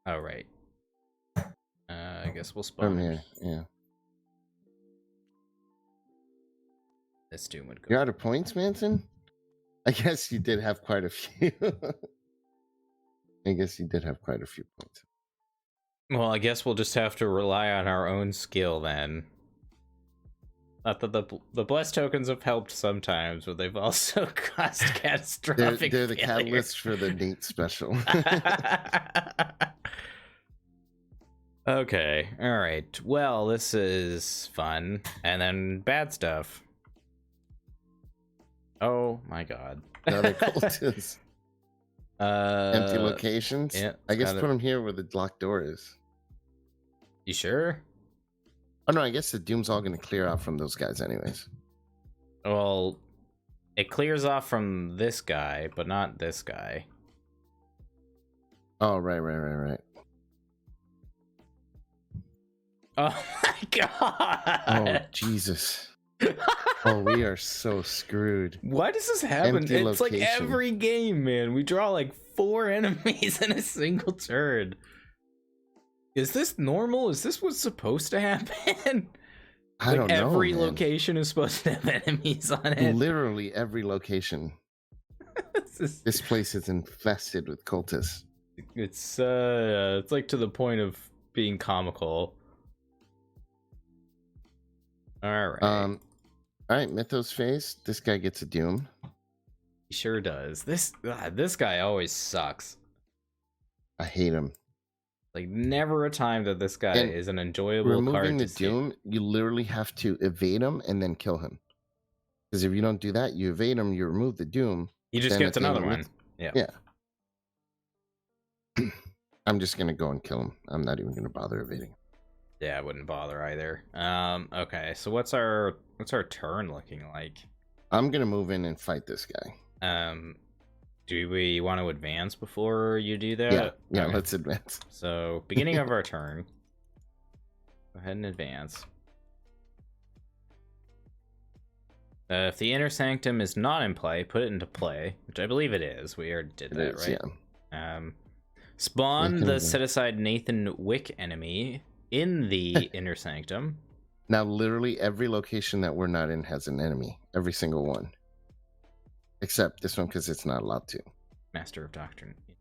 Oh right. I guess we'll spawn from here. Yeah. This Doom would go. You're out of points, Manson? I guess you did have quite a few. I guess you did have quite a few points. Well, I guess we'll just have to rely on our own skill then. Not that the blessed tokens have helped sometimes, but they've also caused catastrophic They're the catalyst for the Nate special. Okay, alright. Well, this is fun. And then bad stuff. Oh my God. Another cultist. Empty locations? Yeah, I guess put them here where the locked door is. You sure? Oh no, I guess the Doom's all going to clear out from those guys anyways. Well, It clears off from this guy, but not this guy. Oh, right. Oh my god! Oh, Jesus. Oh, we are so screwed. Why does this happen? Empty It's location. like every game, man. We draw like 4 enemies in a single turn. Is this normal? Is this what's supposed to happen? I don't know. Every man. location is supposed to have enemies on it. Literally every location. This place is infested with cultists. It's like to the point of being comical. All right. All right, Mythos phase. This guy gets a doom. He sure does. This guy always sucks. I hate him. Like never a time that this guy is an enjoyable card removing to the doom, you literally have to evade him and then kill him. Because if you don't do that, you evade him, you remove the doom. He just gets another one. Yeah. I'm just gonna go and kill him. I'm not even gonna bother evading. Yeah, I wouldn't bother either. Okay, so what's our turn looking like? I'm gonna move in and fight this guy. Do we want to advance before you do that? Yeah, okay. Let's advance. So, beginning of our turn. Go ahead and advance. If the inner sanctum is not in play, put it into play, which I believe it is. We already did that, right? Yeah. Spawn the set-aside Nathan Wick enemy in the inner sanctum. Now, literally every location that we're not in has an enemy. Every single one. Except this one, because it's not allowed to. Master of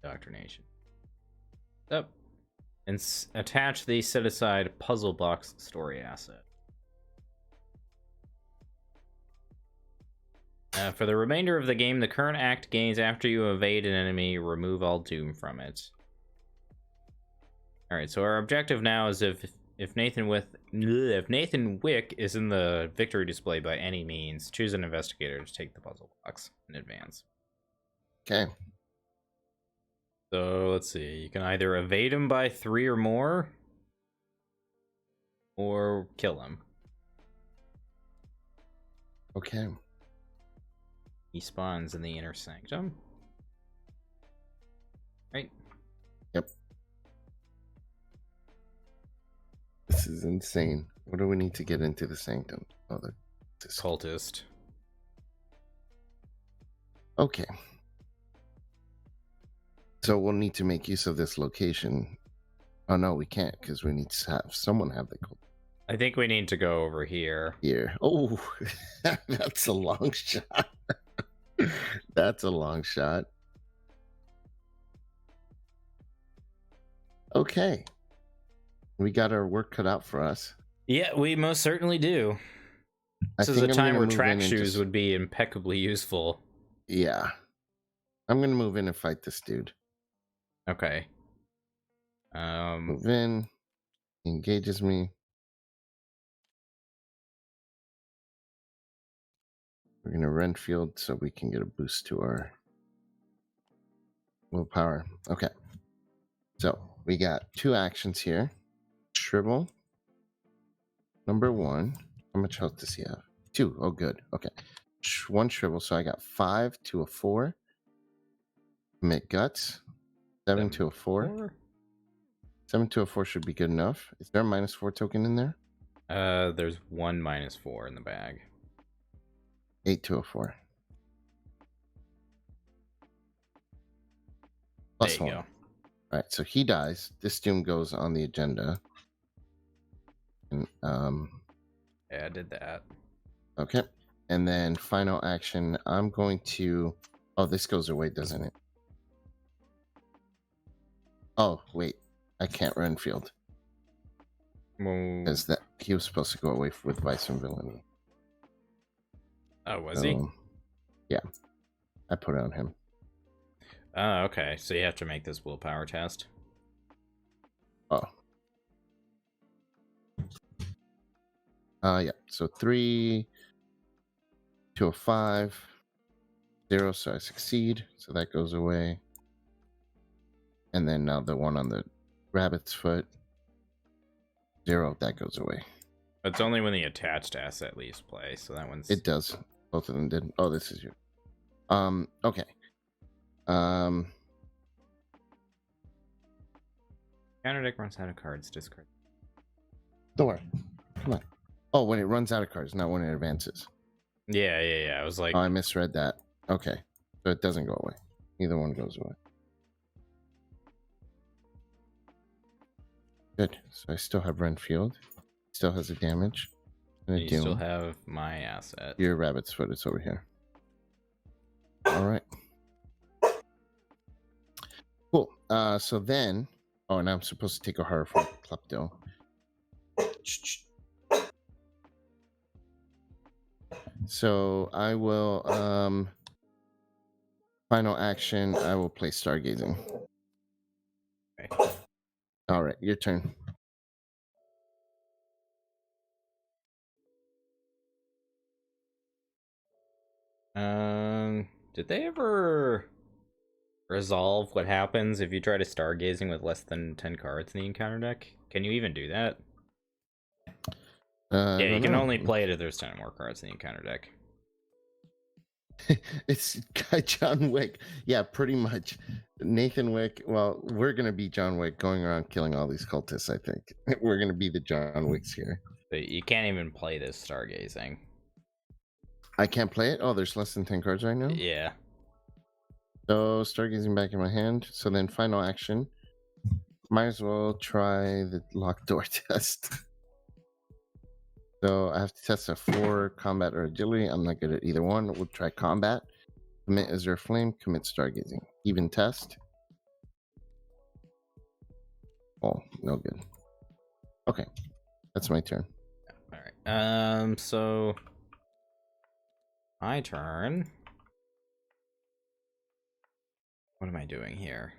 Indoctrination. Up. And attach the set-aside puzzle box story asset. For the remainder of the game, the current act gains after you evade an enemy, remove all doom from it. Alright, so our objective now is if Nathan Wick is in the victory display by any means, choose an investigator to take the puzzle box in advance. Okay. So let's see. You can either evade him by 3 or more, or kill him. Okay. He spawns in the inner sanctum. Right? Yep. This is insane. What do we need to get into the sanctum? Oh, the cultist. Okay. So we'll need to make use of this location. Oh no, we can't because we need to have someone have the cult. I think we need to go over here. Here. Oh, that's a long shot. That's a long shot. Okay. We got our work cut out for us. Yeah, we most certainly do. This is a time where track shoes would be impeccably useful. Yeah. I'm going to move in and fight this dude. Okay. Move in. He engages me. We're going to Renfield so we can get a boost to our willpower. Okay. So we got 2 actions here. Shrivel. Number 1. How much health does he have? 2. Oh, good. Okay. 1 shrivel. So I got 5 to a 4. Commit guts. 7 to a 4. 7 to a 4 should be good enough. Is there a -4 token in there? There's 1 -4 in the bag. 8 to a 4. There you go. All right, so he dies. This doom goes on the agenda. And, yeah, I did that. Okay. And then final action, I'm going to... Oh, this goes away, doesn't it? Oh, wait. I can't Renfield. Because that he was supposed to go away with Vice and Villainy. Oh, was he? Yeah. I put it on him. Oh, okay. So you have to make this willpower test. Oh. Yeah. So 3 to a 5. 0, so I succeed. So that goes away. And then now the one on the rabbit's foot. 0, that goes away. It's only when the attached asset leaves play, so that one's... It does. Both of them did. Oh, this is your... Okay. Counter deck runs out of cards. Discard. Don't worry. Come on. Oh, when it runs out of cards, not when it advances. Yeah. I was like, Oh, I misread that. Okay, so it doesn't go away. Either one goes away. Good. So I still have Renfield. Still has a damage. And you still have my asset. Your rabbit's foot is over here. All right. Cool. So then, oh, and I'm supposed to take a horror from Klepto. So I will final action, I will play Stargazing. Okay. All right, your turn. Did they ever resolve what happens if you try to stargazing with less than 10 cards in the encounter deck? Can you even do that? Yeah, you can only play it if there's 10 more cards in the encounter deck. It's John Wick. Yeah, pretty much. Nathan Wick. Well, we're going to be John Wick going around killing all these cultists, I think. We're going to be the John Wicks here. But you can't even play this stargazing. I can't play it? Oh, there's less than 10 cards right now? Yeah. So, Stargazing back in my hand. So then, final action. Might as well try the locked door test. So, I have to test a 4 combat or agility. I'm not good at either one. We'll try combat. Commit Azure Flame. Commit Stargazing. Even test. Oh, no good. Okay. That's my turn. Alright. So my turn. What am I doing here?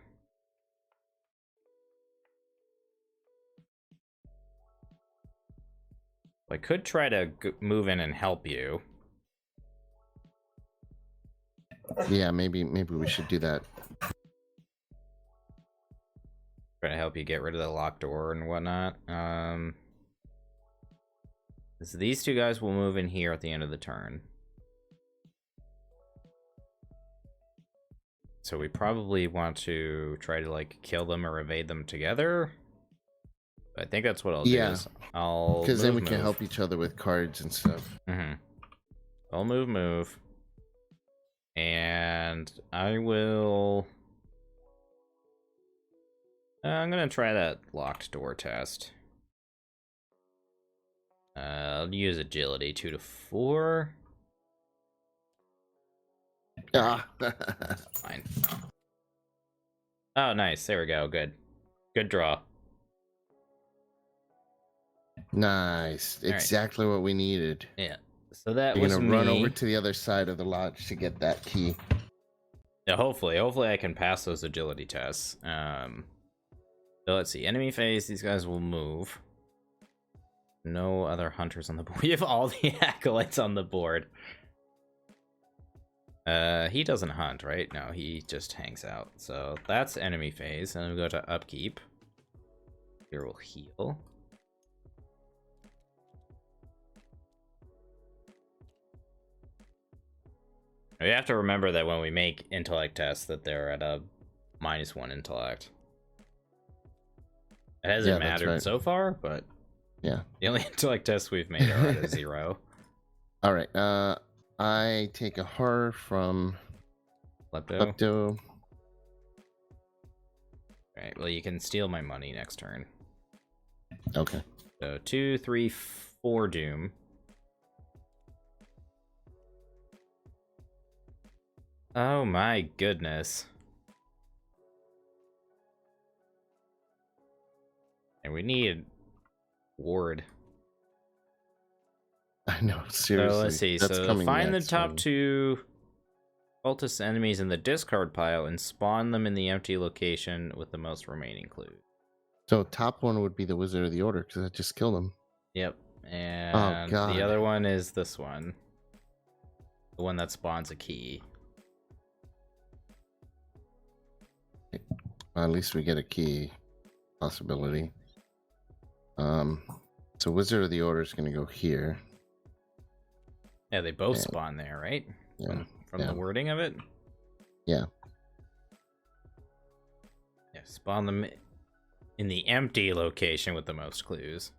I could try to move in and help you. Yeah, maybe we should do that. Try to help you get rid of the locked door and whatnot. So these two guys will move in here at the end of the turn. So we probably want to try to like kill them or evade them together. I think that's what I'll do. Is I'll because then we can help each other with cards and stuff. I'll move, and I will. I'm gonna try that locked door test. I'll use agility 2 to 4. Ah, Fine. Oh, nice. There we go. Good draw. Nice. Exactly what we needed. Yeah. So that You're was gonna run over to the other side of the lodge to get that key. Yeah, hopefully I can pass those agility tests. So let's see. Enemy phase. These guys will move. No other hunters on the board. We have all the acolytes on the board. He doesn't hunt, right? No, he just hangs out. So that's enemy phase. And then we go to upkeep. Here we'll heal. We have to remember that when we make intellect tests that they're at a -1 intellect. It hasn't mattered so far, but yeah, the only intellect tests we've made are at a 0. All right. I take a horror from Klepto. Alright, well, you can steal my money next turn. Okay. So 2, 3, 4 doom. Oh my goodness. And we need ward. I know, seriously. So let's see. So find the top 2 cultist enemies in the discard pile and spawn them in the empty location with the most remaining clues. So top one would be the Wizard of the Order because I just killed him. Yep. And the other one is this one. The one that spawns a key. At least we get a key possibility. So Wizard of the Order is going to go here. Yeah, they both spawn there, right? Yeah. from the wording of it. Yeah. Yeah, spawn them in the empty location with the most clues.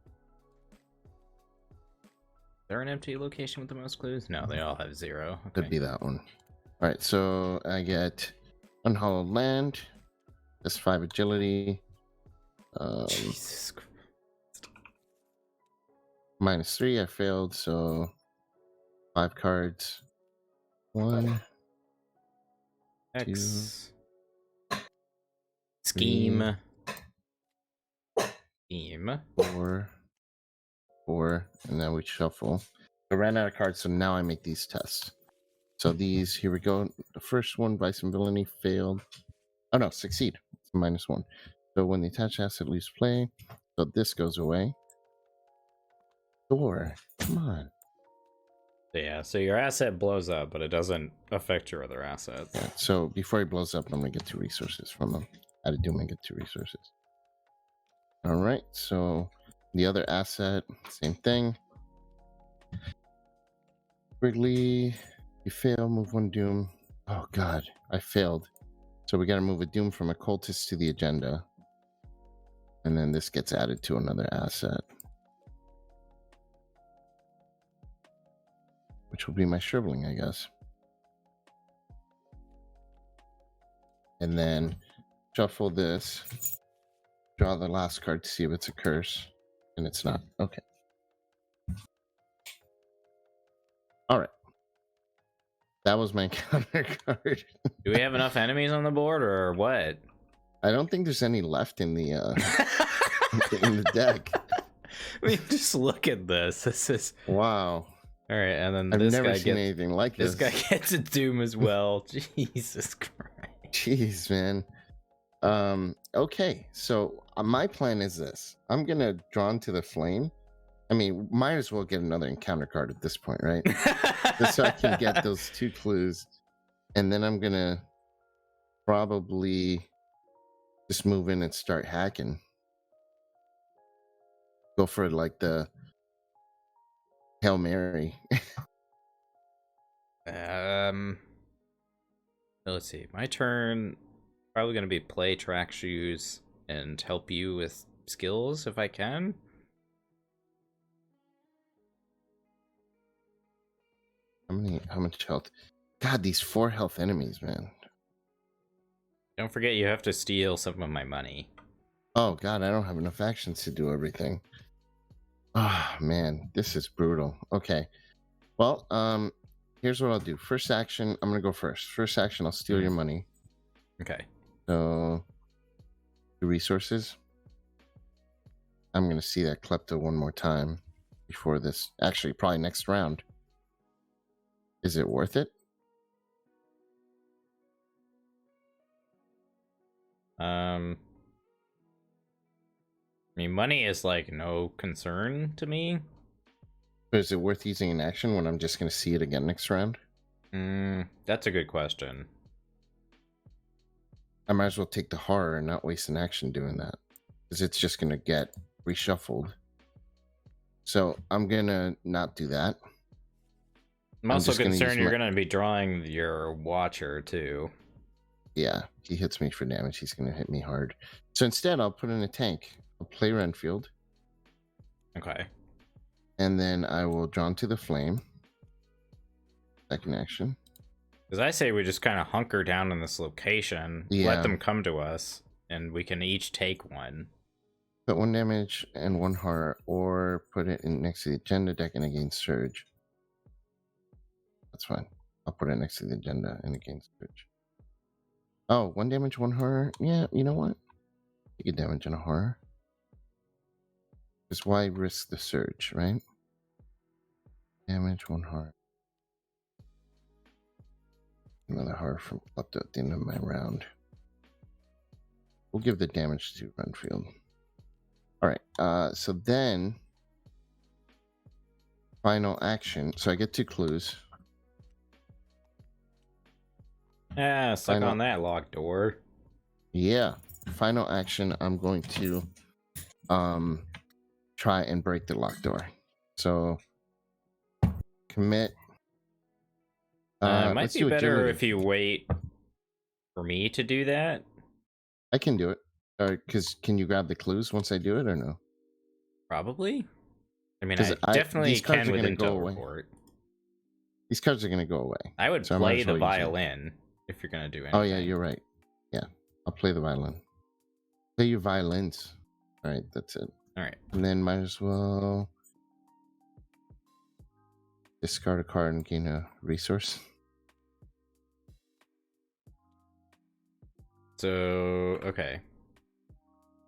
Is there an empty location with the most clues? No, they all have 0. Okay. Could be that one. All right, so I get unhallowed land. That's 5 agility. Jesus Christ. -3. I failed, so 5 cards. 1, X. 2, Scheme. Scheme. 4, and then we shuffle. I ran out of cards, so now I make these tests. So these, here we go. The first one, Vice and Villainy, failed. Oh no, succeed. It's -1. So when the attached asset leaves play, so this goes away. Door, come on. Yeah, so your asset blows up, but it doesn't affect your other assets. Yeah, so before he blows up, I'm gonna get 2 resources from him. Out of Doom, I get 2 resources. All right, so the other asset, same thing. Wrigley, you fail, move 1 Doom. Oh god, I failed. So we gotta move a Doom from a cultist to the agenda. And then this gets added to another asset. Which will be my shriveling, I guess. And then shuffle this. Draw the last card to see if it's a curse. And it's not. Okay. Alright. That was my counter card. Do we have enough enemies on the board or what? I don't think there's any left in the in the deck. I mean, just look at this. This is Wow. all right, and then I've this never guy seen gets anything like this. this guy gets a Doom as well. Jesus Christ. Jeez, man. Okay, so my plan is this. I'm gonna draw into the flame. I mean, might as well get another encounter card at this point, right? Just so I can get those 2 clues. And then I'm gonna probably just move in and start hacking. Go for like the Hail Mary. Let's see. My turn. Probably gonna be play track shoes and help you with skills if I can. How much health? God, these 4 health enemies, man. Don't forget you have to steal some of my money. Oh god, I don't have enough actions to do everything. Ah, man, this is brutal. Okay. Well, here's what I'll do. First action, I'm gonna go first. First action, I'll steal your money. Okay. So 2 resources. I'm gonna see that klepto one more time before this. Actually, probably next round. Is it worth it? I mean, money is like no concern to me. But is it worth using an action when I'm just going to see it again next round? That's a good question. I might as well take the horror and not waste an action doing that. Because it's just going to get reshuffled. So I'm going to not do that. I'm also concerned you're going to be drawing your Watcher, too. Yeah, he hits me for damage. He's going to hit me hard. So instead, I'll put in a tank. I'll play Renfield. Okay. And then I will draw into the flame. Second action. Because I say we just kind of hunker down in this location, let them come to us, and we can each take one. Put 1 damage and 1 horror, or put it in next to the agenda deck and against Surge. That's fine. I'll put it next to the agenda and against Surge. Oh, 1 damage, 1 horror. Yeah, you know what? Take a damage and a horror. Because why risk the Surge, right? Damage, 1 horror. Another horror from Klepto at the end of my round. We'll give the damage to Renfield. Alright, so then final action. So I get 2 clues. Ah, suck on that locked door. Yeah. Final action, I'm going to try and break the locked door. So commit Might Let's be do better agility. if you wait for me to do that. I can do it. Because can you grab the clues once I do it or no? Probably. I mean, 'Cause I definitely these cards can are with gonna go Intel away. report. These cards are going to go away. I would So I might play as the well use it. violin if you're gonna do anything. Oh, yeah, you're right. Yeah, I'll play the violin. Play your violins. All right, that's it. All right. And then might as well discard a card and gain a resource. So, okay.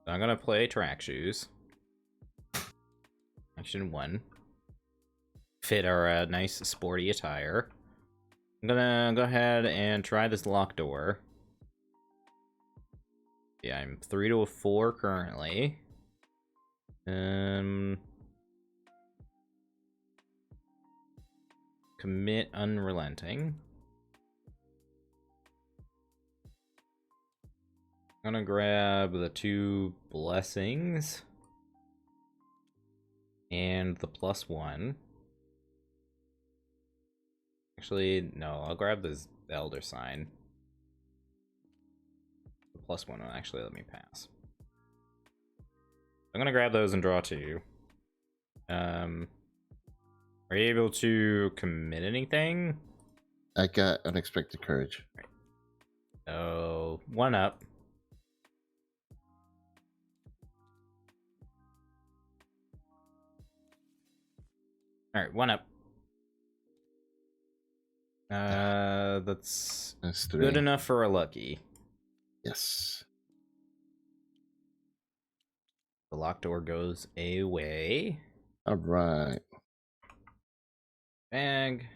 So I'm gonna play track shoes. Action 1. Fit our nice sporty attire. I'm gonna go ahead and try this locked door. Yeah, I'm 3 to a 4 currently. Commit unrelenting. I'm gonna grab the 2 blessings and the +1. Actually, no, I'll grab this elder sign. The +1 will actually let me pass. I'm gonna grab those and draw 2. Are you able to commit anything? I got unexpected courage. Oh, 1 up. All right, 1 up. That's 3. good enough for a lucky. Yes. The locked door goes away. All right. Bag.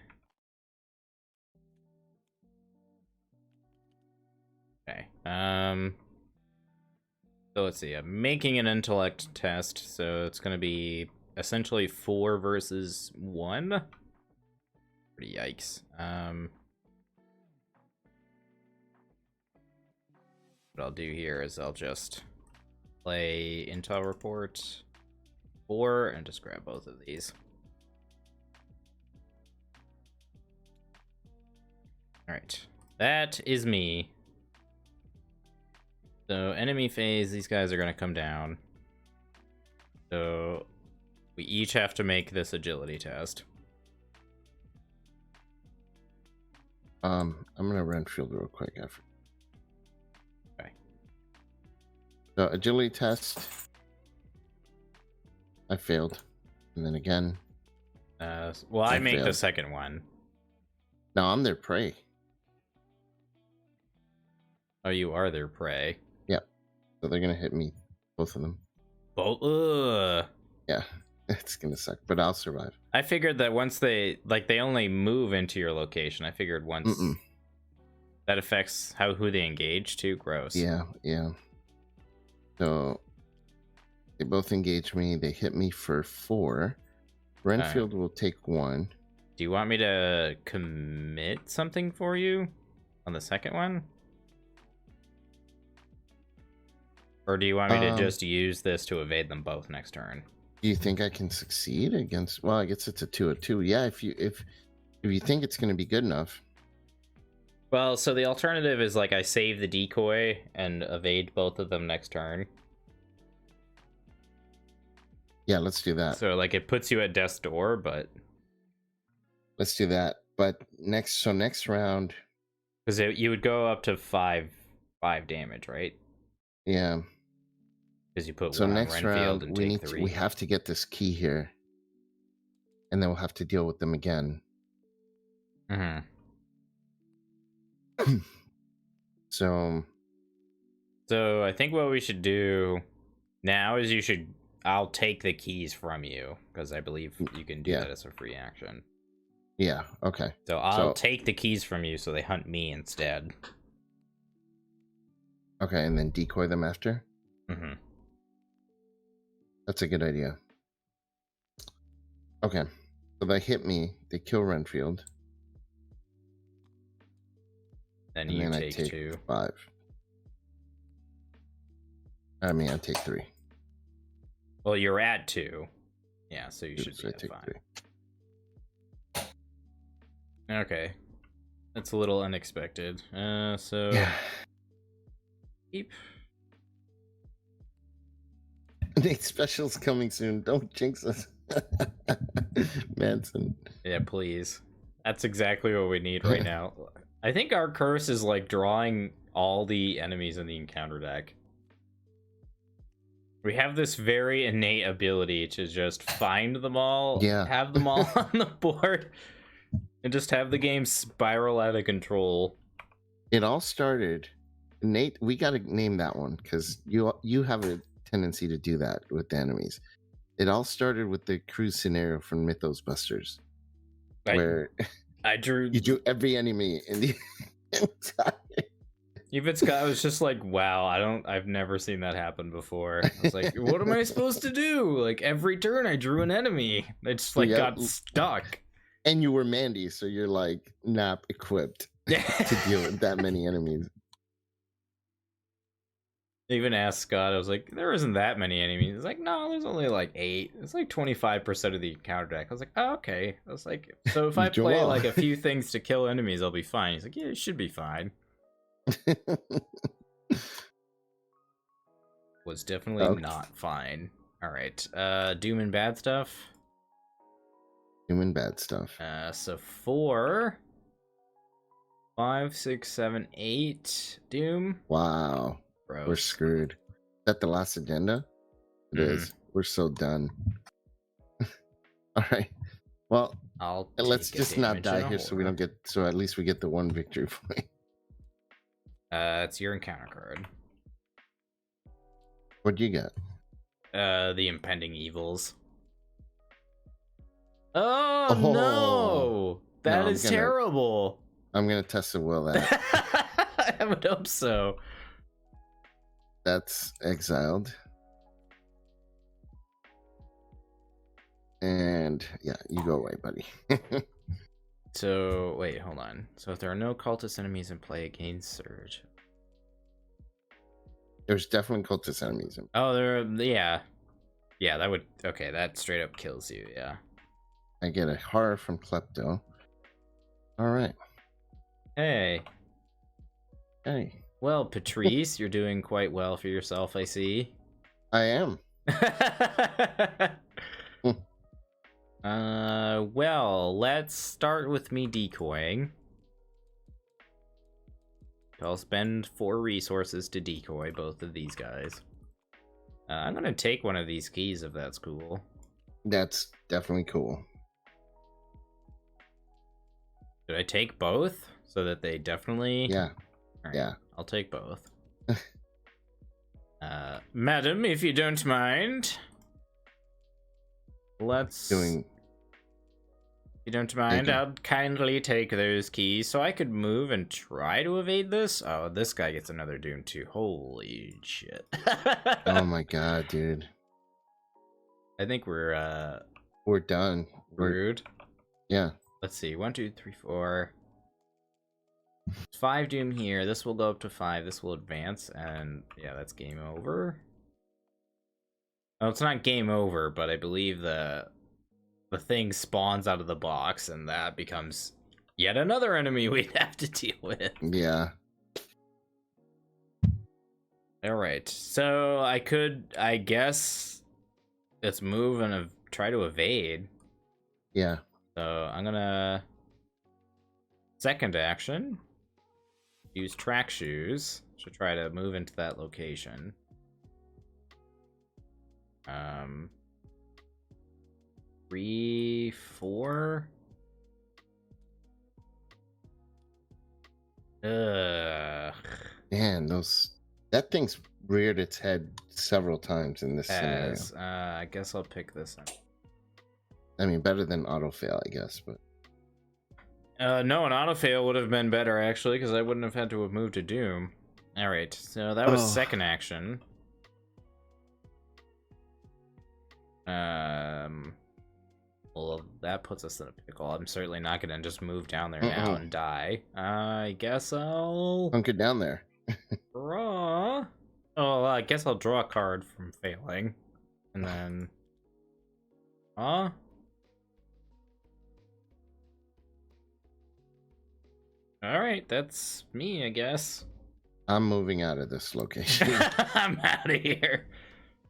Okay. So let's see. I'm making an intellect test, so it's gonna be essentially 4 versus 1. Pretty yikes. What I'll do here is I'll just play Intel Report 4 and just grab both of these. Alright. That is me. So, enemy phase, these guys are going to come down. So, we each have to make this agility test. I'm going to Renfield real quick after. Okay. So, agility test. I failed. And then again. Well, I make the second one. No, I'm their prey. Oh, you are their prey. Yep. So they're going to hit me. Both of them. Yeah. It's going to suck. But I'll survive. I figured that once they only move into your location. I figured once that affects who they engage too. Gross. Yeah. So they both engage me. They hit me for 4. Renfield will take 1. Do you want me to commit something for you on the second one? Or do you want me to just use this to evade them both next turn? Do you think I can succeed against? Well, I guess it's a 2/2. Yeah, if you think it's going to be good enough. Well, so the alternative is I save the decoy and evade both of them next turn. Yeah, let's do that. So it puts you at death's door, but let's do that. But next round, because you would go up to 5 damage, right? Yeah. Because you put so 1 next on Renfield round, and take 3. We have to get this key here, and then we'll have to deal with them again. So I think what we should do now is I'll take the keys from you because I believe you can do that as a free action. Yeah. Okay. So I'll take the keys from you so they hunt me instead. Okay, and then decoy them after. That's a good idea. Okay, so they hit me. They kill Renfield. Then you take 2. 5. I mean, I take 3. Well, you're at 2. Yeah, so you should be at take 5. 3. Okay. That's a little unexpected. So Yeah. keep. Nate special's coming soon. Don't jinx us. Manson. Yeah, please. That's exactly what we need right now. I think our curse is like drawing all the enemies in the encounter deck. We have this very innate ability to just find them all, have them all on the board, and just have the game spiral out of control. It all started, Nate, we got to name that one because you have a tendency to do that with the enemies. It all started with the cruise scenario from Mythos Busters, where you drew every enemy in the entire. Even Scott was just like, wow, I've never seen that happen before. I was like, what am I supposed to do? Like every turn I drew an enemy. I just like got stuck. And you were Mandy, so you're like not equipped to deal with that many enemies. I even asked Scott, I was like, there isn't that many enemies. He's like, no, there's only like 8. It's like 25% of the encounter deck. I was like, oh, okay. I was like, so if I play like a few things to kill enemies, I'll be fine. He's like, yeah, it should be fine. Was definitely not fine. All right. Doom and bad stuff. Doom and bad stuff. So 4, 5, 6, 7, 8 Doom. Wow. Gross. We're screwed. Is that the last agenda? It is. We're so done. All right. Well, let's just not die here so we don't get, so at least we get the 1 victory point. It's your encounter card. What'd you get? The impending evils. Oh no! That is terrible. I'm gonna test the will that. I would hope so. That's exiled. And yeah, you go away, buddy. So, wait, hold on. So if there are no cultist enemies in play, gain surge. There's definitely cultist enemies in play. Oh, yeah. Yeah, that would, okay, that straight up kills you, yeah. I get a horror from Klepto. All right. Hey. Hey. Well, Patrice, you're doing quite well for yourself, I see. I am. Well, let's start with me decoying. I'll spend 4 resources to decoy both of these guys. I'm gonna take one of these keys if that's cool. That's definitely cool. Should I take both so that they definitely? Yeah. Right, yeah. I'll take both. Madam, if you don't mind, let's. If you don't mind, I'll kindly take those keys so I could move and try to evade this. Oh, this guy gets another Doom too. Holy shit. Oh my god, dude. I think we're done. Rude. Yeah. Let's see. 1, 2, 3, 4. 5 Doom here. This will go up to 5. This will advance, and yeah, that's game over. Oh, it's not game over, but I believe the thing spawns out of the box, and that becomes yet another enemy we'd have to deal with. Yeah. Alright, so I guess, let's move and try to evade. Yeah. So I'm gonna second action, use track shoes to try to move into that location. 3, 4. Ugh. Man, that thing's reared its head several times in this scenario. I guess I'll pick this one. I mean, better than auto fail, I guess, but. No, an auto fail would have been better actually, because I wouldn't have had to have moved to Doom. All right, so that was second action. Well, that puts us in a pickle. I'm certainly not gonna just move down there now and die. I guess I'll hunker down there. Draw. Oh, I guess I'll draw a card from failing, and then. All right, that's me, I guess. I'm moving out of this location. I'm out of here.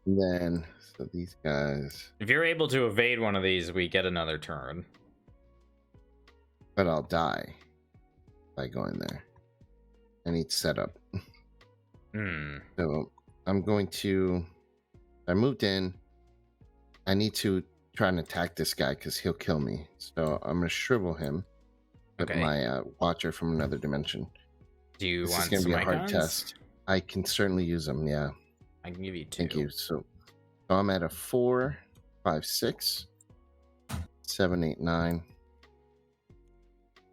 Then, so these guys. If you're able to evade one of these, we get another turn. But I'll die by going there. I need setup. So I'm going to. I moved in. I need to try and attack this guy because he'll kill me. So I'm gonna shrivel him with my watcher from another dimension. Do you this want is gonna some be a hard icons? test. I can certainly use them. Yeah. I can give you 2. Thank you. So I'm at a 4, 5, 6, 7, 8, 9,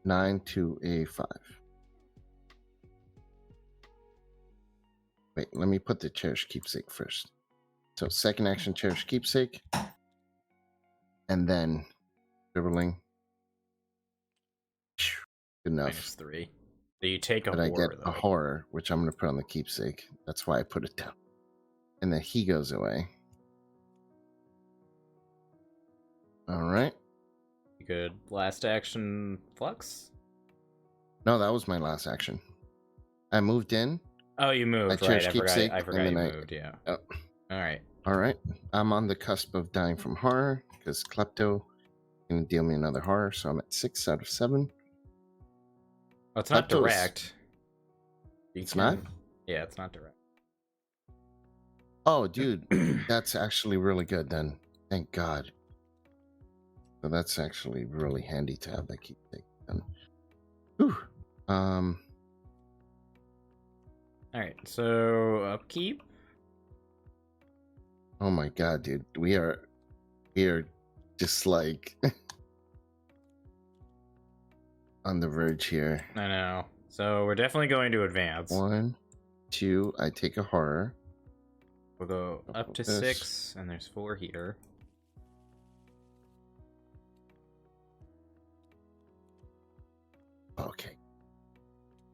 9 to a 5. Wait, let me put the cherish keepsake first. So second action, cherish keepsake, and then dribbling. Good enough. -3. So you take a but horror, I get though. a horror, which I'm going to put on the keepsake. That's why I put it down. And then he goes away. All right. You could last action flux? No, that was my last action. I moved in. Oh, you moved, right. I forgot you moved, yeah. Oh. All right. All right. I'm on the cusp of dying from horror because Klepto is going to deal me another horror. So I'm at 6 out of 7. Well, it's not direct. It's not? Yeah, it's not direct. Oh, dude. That's actually really good then. Thank God. So that's actually really handy to have that keepsake done. Whew. All right, so upkeep. Oh my God, dude, we are just like on the verge here. I know. So we're definitely going to advance. 1, 2. I take a horror. We'll go up to 6, and there's 4 here. Okay.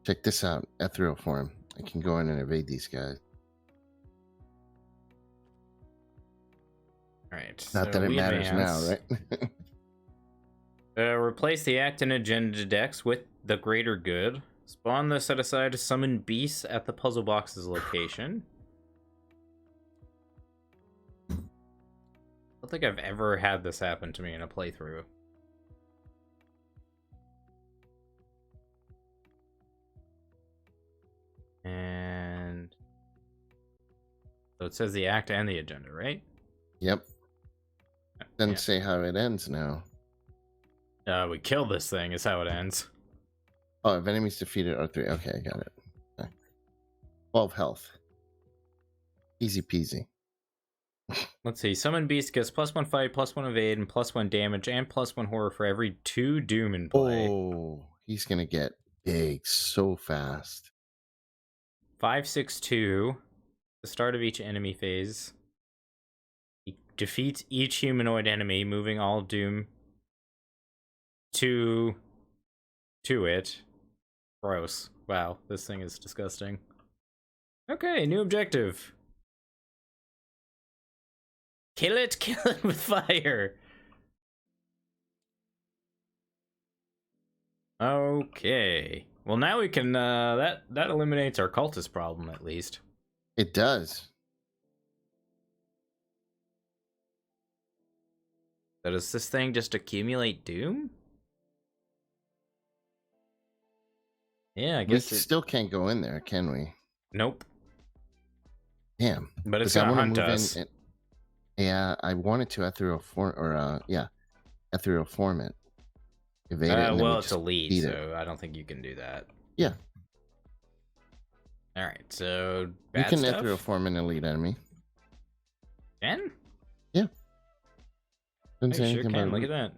Check this out. Ethereal form. I can go in and evade these guys. Alright. Not that it matters now, right? Replace the act and agenda decks with the greater good. Spawn the set aside to summon beasts at the puzzle box's location. I don't think I've ever had this happen to me in a playthrough. And so it says the act and the agenda, right? Yep. Doesn't say how it ends now. We kill this thing is how it ends. Oh, if enemies defeated are 3. Okay, I got it. Okay. 12 health. Easy peasy. Let's see. Summon beast gets +1 fight, +1 evade, and +1 damage, and +1 horror for every 2 doom in play. Oh, he's gonna get big so fast. 5, 6, 2. The start of each enemy phase. He defeats each humanoid enemy, moving all doom to it. Gross. Wow, this thing is disgusting. Okay, new objective. Kill it with fire. Okay. Well, now we can, that eliminates our cultist problem, at least. It does. So does this thing just accumulate doom? Yeah, I guess we still can't go in there, can we? Nope. Damn. But it's gonna hunt us. Yeah, I wanted to ethereal form, or ethereal form it. Evade it. Well, it's elite, so I don't think you can do that. Yeah. All right, so you can ethereal form an elite enemy. Can? Yeah. Hey, sure can. Look at that.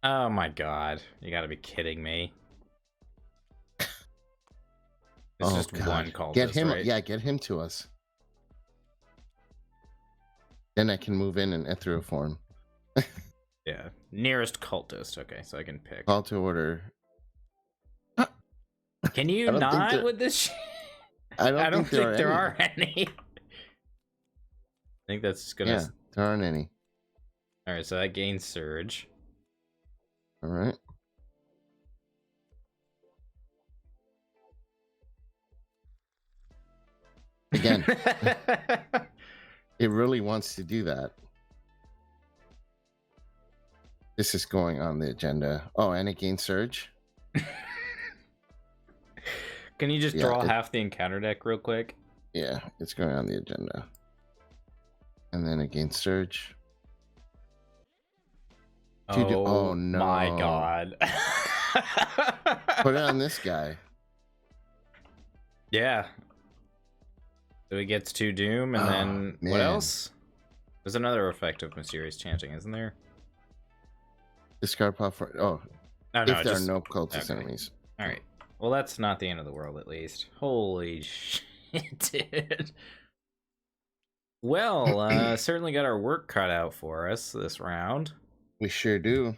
Oh my God! You got to be kidding me. It's just one cultist, get him, right? Yeah, get him to us. Then I can move in and ethereal form. Yeah, nearest cultist. Okay, so I can pick. Call to order. Can you not with this shit? I don't think there are any. I think that's just gonna. Yeah, there aren't any. All right, so that gains surge. All right. Again, it really wants to do that. This is going on the agenda. Oh, and it gains surge. Can you just draw half the encounter deck real quick? Yeah, it's going on the agenda. And then it gains surge. Oh no. My god. Put it on this guy. Yeah. So he gets 2 doom, and then what else? There's another effect of mysterious chanting, isn't there? Discard pop for no, if there are no cultist enemies. All right. Well, that's not the end of the world, at least. Holy shit, dude. Well, certainly got our work cut out for us this round. We sure do.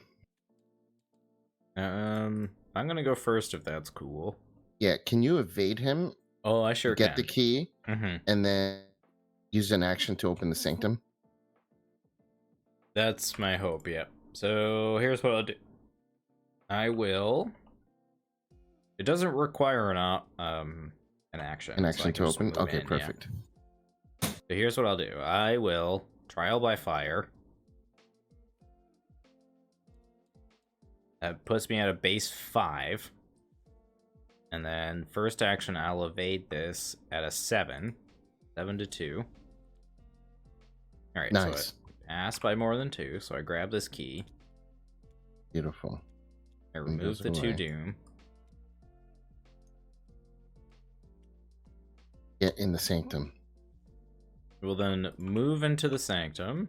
I'm gonna go first if that's cool. Yeah, can you evade him? Oh, I sure can. Get the key, and then use an action to open the sanctum. That's my hope, yeah. So here's what I'll do. I will. It doesn't require an action. An action to open? Okay, perfect. Yeah. So here's what I'll do. I will trial by fire. That puts me at a base 5. And then first action, I'll evade this at a 7. 7 to 2. All right, nice. So I pass by more than 2, so I grab this key. Beautiful. I remove the 2 doom. Get in the sanctum. We'll then move into the sanctum.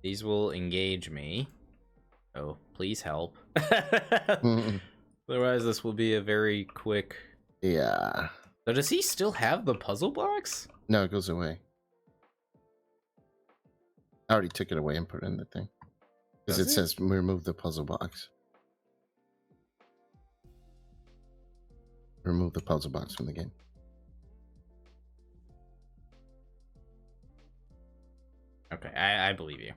These will engage me. Oh, please help. Otherwise, this will be a very quick... Yeah. So does he still have the puzzle box? No, it goes away. I already took it away and put it in the thing. Because it says remove the puzzle box. Remove the puzzle box from the game. Okay, I believe you.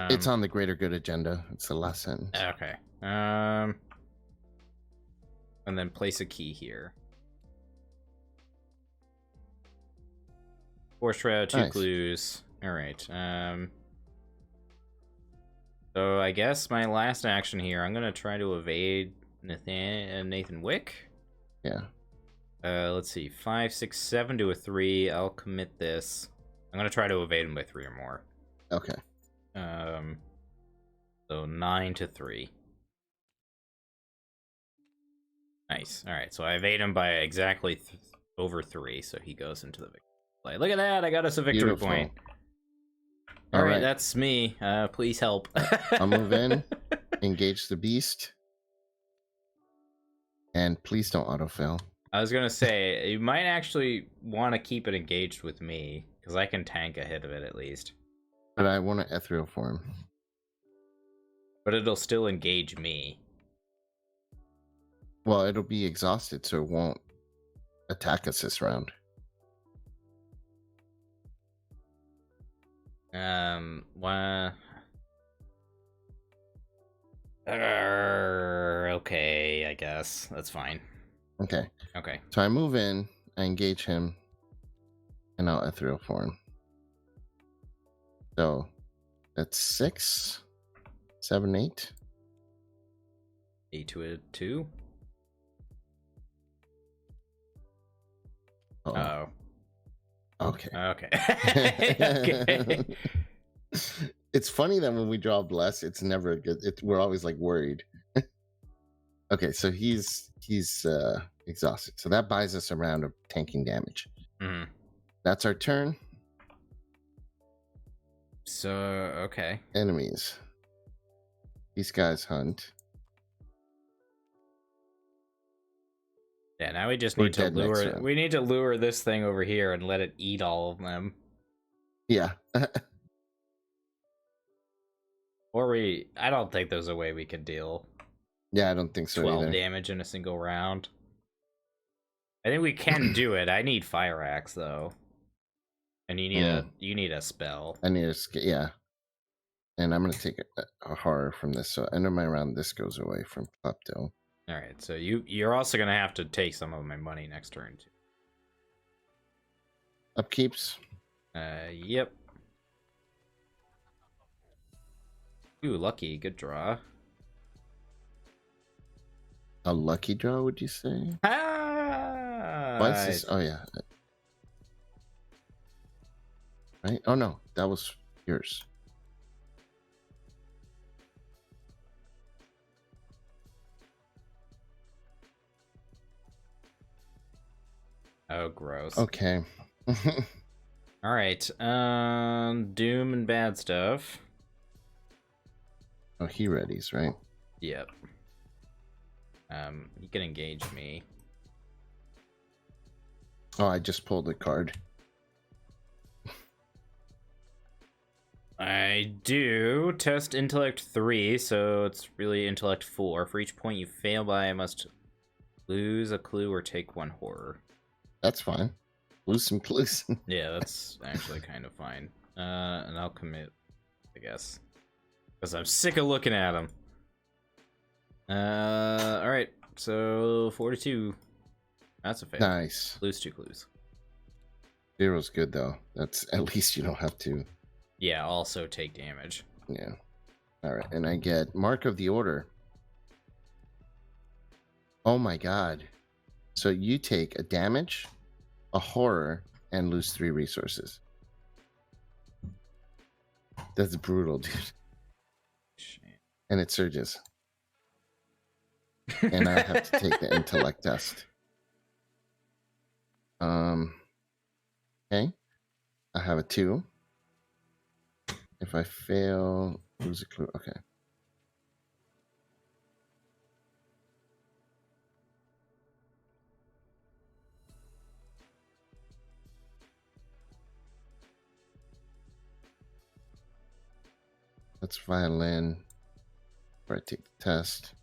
It's on the greater good agenda. It's the last sentence. Okay. And then place a key here. Force shroud, 2 clues. All right. So I guess my last action here, I'm gonna try to evade Nathan Wick. Yeah. Let's see, 5, 6, 7 to a 3. I'll commit this. I'm gonna try to evade him by 3 or more. Okay. So 9 to 3. Nice. All right, so I evade him by exactly over 3, so he goes into the victory play. Look at that! I got us a victory point. All right, that's me. Please help. I'll move in, engage the beast, and please don't autofill. I was gonna say you might actually want to keep it engaged with me because I can tank a hit of it at least. But I want an ethereal form. But it'll still engage me. Well, it'll be exhausted, so it won't attack us this round. Okay, I guess. That's fine. Okay. Okay. So I move in, I engage him, and I'll ethereal form. So that's 6, 7, 8. 8 to a 2. Oh. Okay. Okay. Okay. It's funny that when we draw bless, it's never good. We're always like worried. Okay, so he's exhausted. So that buys us a round of tanking damage. Mm-hmm. That's our turn. So okay. Enemies. These guys hunt. Yeah, now we just need to lure. We need to lure this thing over here and let it eat all of them. Yeah. Or I don't think there's a way we could deal. Yeah, I don't think so 12 either. damage in a single round. I think we can do it. I need Fire Axe though. And you need a spell. I need yeah. And I'm gonna take a horror from this. So end of my round, this goes away from Klepto. All right, so you're also gonna have to take some of my money next turn too. Upkeeps. Yep. Ooh, lucky. Good draw. A lucky draw, would you say? Ah! Why is this? Oh, yeah. Right? Oh, no. That was yours. Oh, gross. Okay. All right. Doom and bad stuff. Oh, he readies, right? Yep. He can engage me. Oh, I just pulled a card. I do test intellect 3, so it's really intellect 4. For each point you fail by, I must lose a clue or take 1 horror. That's fine. Lose some clues. Yeah, that's actually kind of fine. And I'll commit, I guess, because I'm sick of looking at them. All right. So 42. That's a fail. Nice. Lose 2 clues. 0's good though. That's at least you don't have to. Yeah. Also take damage. Yeah. All right, and I get Mark of the Order. Oh my god. So you take a damage, a horror, and lose 3 resources. That's brutal, dude. And it surges. And I have to take the intellect test. Okay. I have a 2. If I fail, lose a clue. Okay. That's violin. Where I take the test.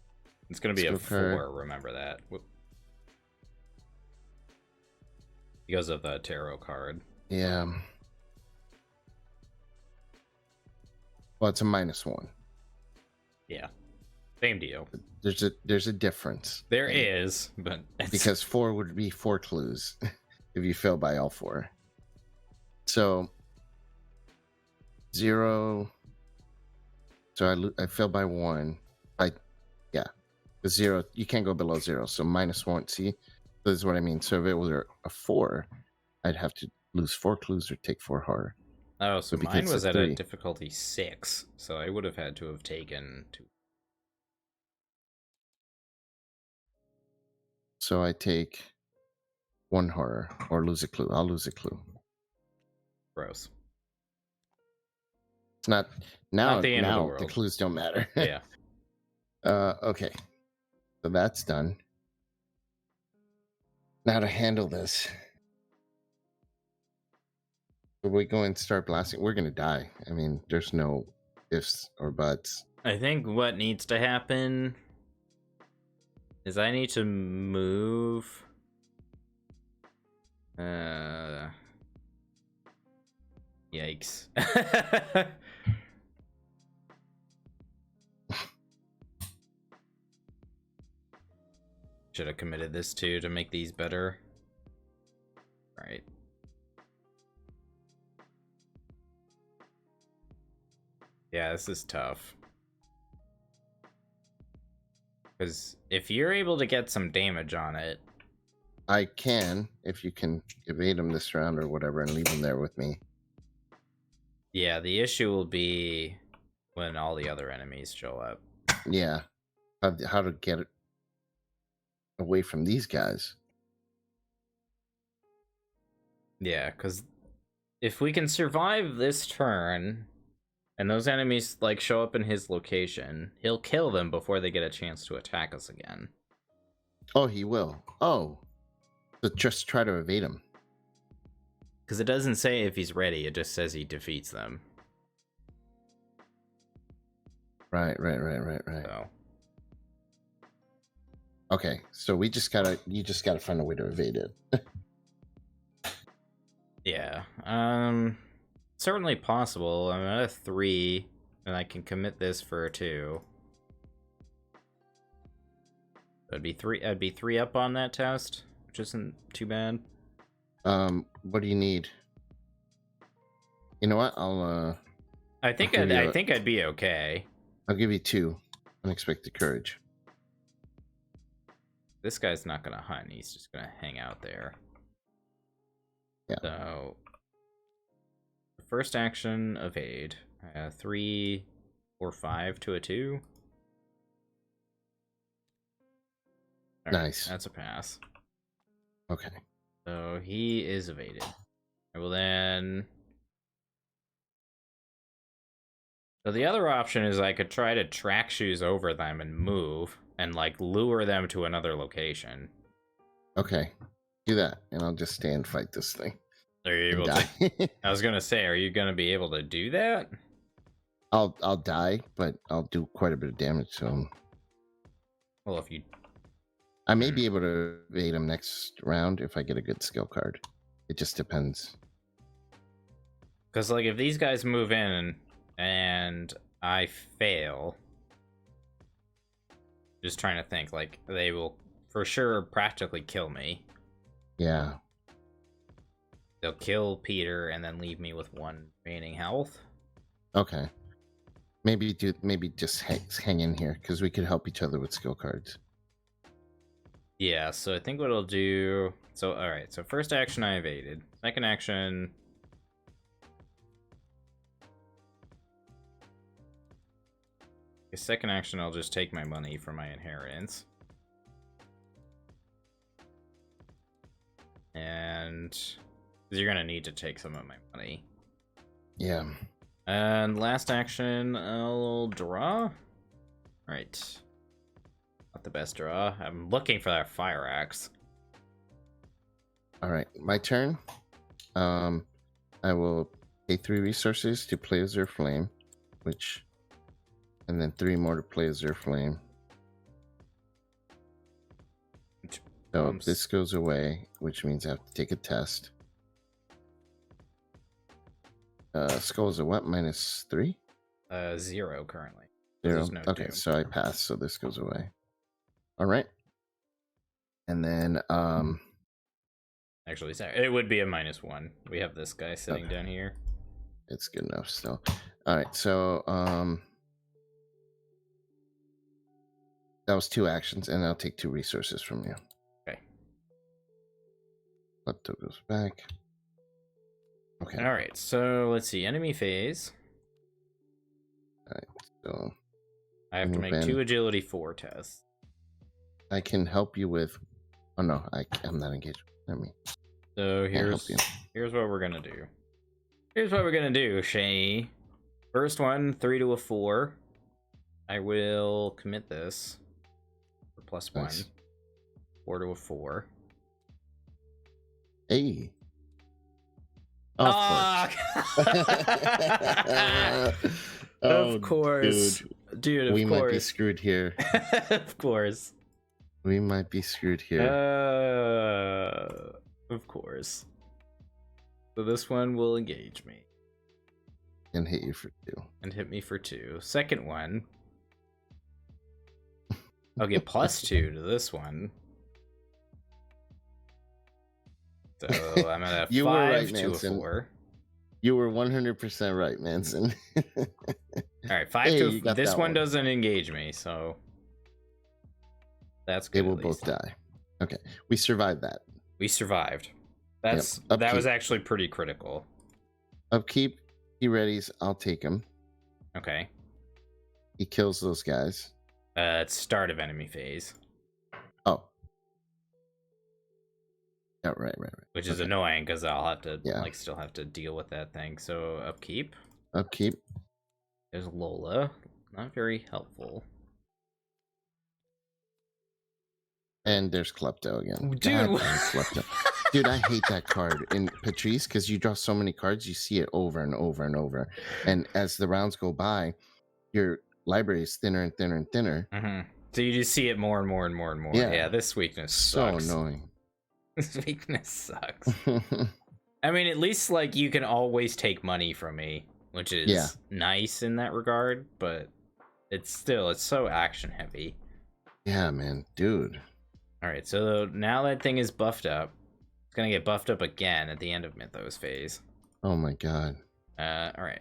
It's gonna be a Skill 4. card. Remember that. Whoop. Because of the tarot card. Yeah. Well, it's a -1. Yeah. Same deal. There's a difference. There is, but because 4 would be 4 clues if you fail by all 4. So 0. So I fail by 1. Yeah, the 0 you can't go below 0. So -1. See, this is what I mean. So if it was a 4, I'd have to lose 4 clues or take 4 horror. oh, so But mine because was it's at a 3. difficulty 6, so I would have had to have taken 2. So I take 1 horror or lose a clue. I'll lose a clue. Gross. It's not now. Not the end of the now world. the clues don't matter. Yeah. Okay. So that's done. Now to handle this. If we go and start blasting, we're gonna die. I mean, there's no ifs or buts. I think what needs to happen is I need to move. Yikes. Should have committed this too to make these better. Right. Yeah, this is tough. Because if you're able to get some damage on it... I can, if you can evade them this round or whatever and leave them there with me. Yeah, the issue will be when all the other enemies show up. Yeah. How to get it away from these guys. Yeah, because if we can survive this turn and those enemies like show up in his location, he'll kill them before they get a chance to attack us again. Oh, he will. Oh. So just try to evade him. Because it doesn't say if he's ready, it just says he defeats them. Right. So. Okay, so you just gotta find a way to evade it. Yeah. Certainly possible. I'm at a 3, and I can commit this for a 2. I'd be 3 up on that test, which isn't too bad. What do you need? You know what? I think I'd be okay. I'll give you 2 unexpected courage. This guy's not gonna hunt. He's just gonna hang out there. Yeah. So, the first action, evade. 3 or 5 to a 2. All right, Nice. that's a pass. Okay. So he is evaded. I will then. So the other option is I could try to track shoes over them and move and like lure them to another location. Okay. Do that, and I'll just stay and fight this thing. Are you able to? I was gonna say, are you gonna be able to do that? I'll die, but I'll do quite a bit of damage to him. Well, if you, I may be able to evade him next round if I get a good skill card. It just depends. because like if these guys move in and I fail, just trying to think, like they will for sure practically kill me. Yeah. They'll kill Peter and then leave me with 1 remaining health. Okay. Maybe just hang in here because we could help each other with skill cards. Yeah, so I think what I'll do. So all right. So first action I evaded. Second action. The second action I'll just take my money for my inheritance. And because you're gonna need to take some of my money. Yeah. And last action, I'll draw. Right. Not the best draw. I'm looking for that fire axe. All right, my turn. I will pay 3 resources to play Azure Flame, and then 3 more to play Azure Flame. So this goes away, which means I have to take a test. Skulls are what? -3? 0 currently. 0. No okay, doom. so I pass, so this goes away. All right. And then Actually, sorry, it would be a -1. We have this guy sitting down here. it's good enough still. All right, so that was 2 actions, and I'll take 2 resources from you. Okay. Klepto goes back. Okay. All right, so let's see. Enemy phase. All right, so I have to make 2 agility 4 tests. I can help you with. Oh no, I'm not engaged. Let me. So here's what we're gonna do. Here's what we're gonna do, Shay. First one, 3 to a 4. I will commit this for +1. Nice. 4 to a 4. Hey. Of course. Dude, of we course. might be screwed here. Of course. We might be screwed here. Of course. So this one will engage me. And hit you for 2. And hit me for 2. Second one. I'll get +2 to this one. So I'm at a 5 to a 4. You were 100% right, Manson. Alright, 5 to a 4. This one doesn't engage me, so that's good. They will both die. Okay. We survived that. We survived. That was actually pretty critical. Upkeep, he readies, I'll take him. Okay. He kills those guys. It's start of enemy phase. Oh. Oh, right. Which is annoying because I'll have to still have to deal with that thing. So upkeep. Upkeep. There's Lola. Not very helpful. And there's Klepto again. Dude, Klepto. Dude, I hate that card in Patrice because you draw so many cards, you see it over and over and over. And as the rounds go by, your library is thinner and thinner and thinner. Mm-hmm. So you just see it more and more and more and more. Yeah, this weakness sucks. So annoying. This weakness sucks. I mean, at least like you can always take money from me, which is nice in that regard, but it's so action heavy. Yeah, man, dude. All right, so now that thing is buffed up. It's gonna get buffed up again at the end of Mythos phase. Oh my god. All right.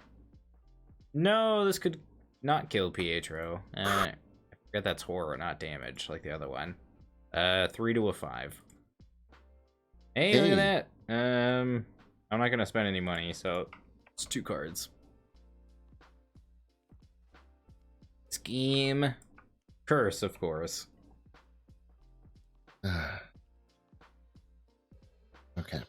No, this could not kill Pietro. I forget that's horror, not damage, like the other one. 3 to a 5. Hey, look at that. I'm not gonna spend any money, so it's 2 cards. Scheme. Curse, of course. Okay.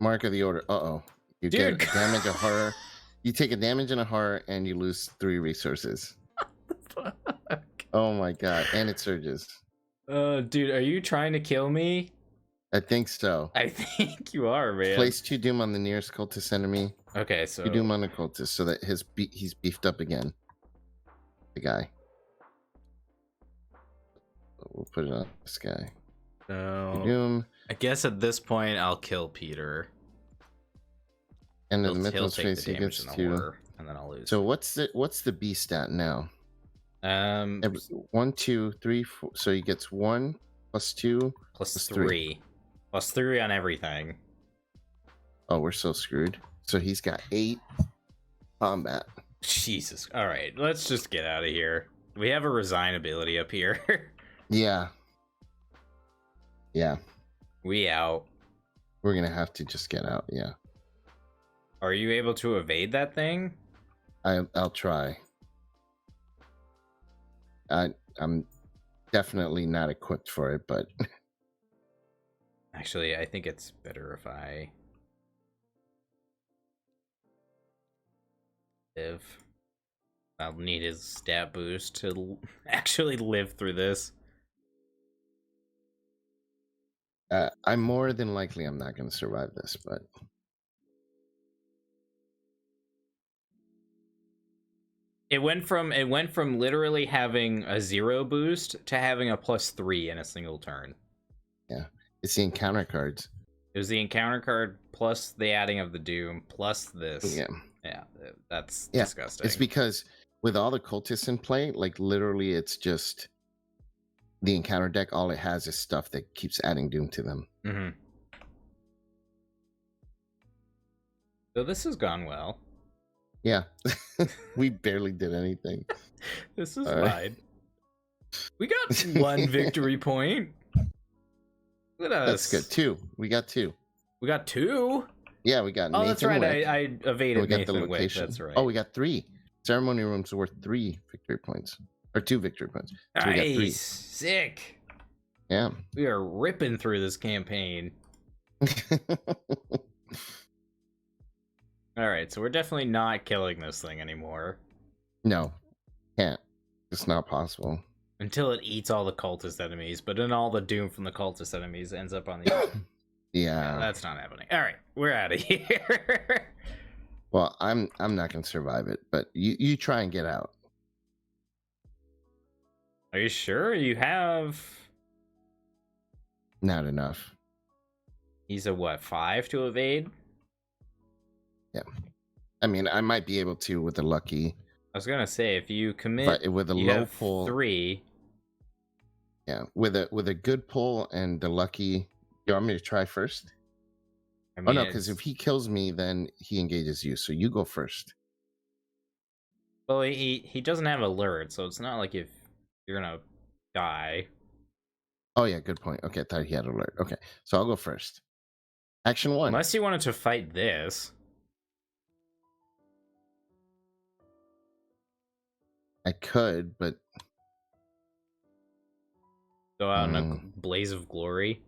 Mark of the order. Uh-oh. You Dude. get damage, a horror. You take a damage and a horror, and you lose 3 resources. What the fuck? Oh my god. And it surges. Dude, are you trying to kill me? I think so. I think you are, man. Place 2 doom on the nearest cultist enemy. Okay, so 2 doom on the cultist so that he's beefed up again. The guy. We'll put it on this guy. So Doom. I guess at this point I'll kill Peter. And in the He'll mythos take phase the he damage gets and the 2. horror, and then I'll lose. So what's the B stat now? 1, 2, 3, 4. So he gets 1 plus 2 plus 3. Plus 3 on everything. Oh, we're so screwed. So he's got 8 combat. Jesus. All right, let's just get out of here. We have a resign ability up here. Yeah. Yeah. We out. We're gonna have to just get out. Yeah. Are you able to evade that thing? I'll try. I'm definitely not equipped for it, but Actually, I think it's better if I live. I'll need his stat boost to actually live through this. I'm more than likely I'm not going to survive this, but It went from literally having a 0 boost to having a +3 in a single turn. yeah, it's the encounter cards. It was the encounter card plus the adding of the doom plus this. Yeah, That's disgusting. It's because with all the cultists in play, like literally, it's just the encounter deck. All it has is stuff that keeps adding doom to them. Mm-hmm. So this has gone well. Yeah, we barely did anything. This is fine. We got 1 victory point. Look at us. That's good. 2. We got 2. We got 2. Yeah, we got. Oh, Nathan that's right. Wick. I evaded we got Nathan the Wick. location. That's right. Oh, we got 3. Ceremony rooms are worth 3 victory points, or 2 victory points. So nice. we got 3. Sick. Yeah. We are ripping through this campaign. All right, so we're definitely not killing this thing anymore. No, can't. It's not possible. Until it eats all the cultist enemies, but then all the doom from the cultist enemies ends up on the Yeah, that's not happening. All right, we're out of here. Well, I'm not gonna survive it, but you try and get out. Are you sure? You have... Not enough. He's a what, 5 to evade? Yeah. I mean, I might be able to with a lucky. I was gonna say, if you commit, but with a you low have pull, 3. Yeah, with a good pull and the lucky. You want me to try first? I mean, Oh no, because if he kills me, then he engages you. So you go first. Well, he doesn't have alert, so it's not like if you're gonna die. Oh yeah, good point. Okay, I thought he had alert. Okay, so I'll go first. Action 1. Unless you wanted to fight this. I could, but Go out in a blaze of glory.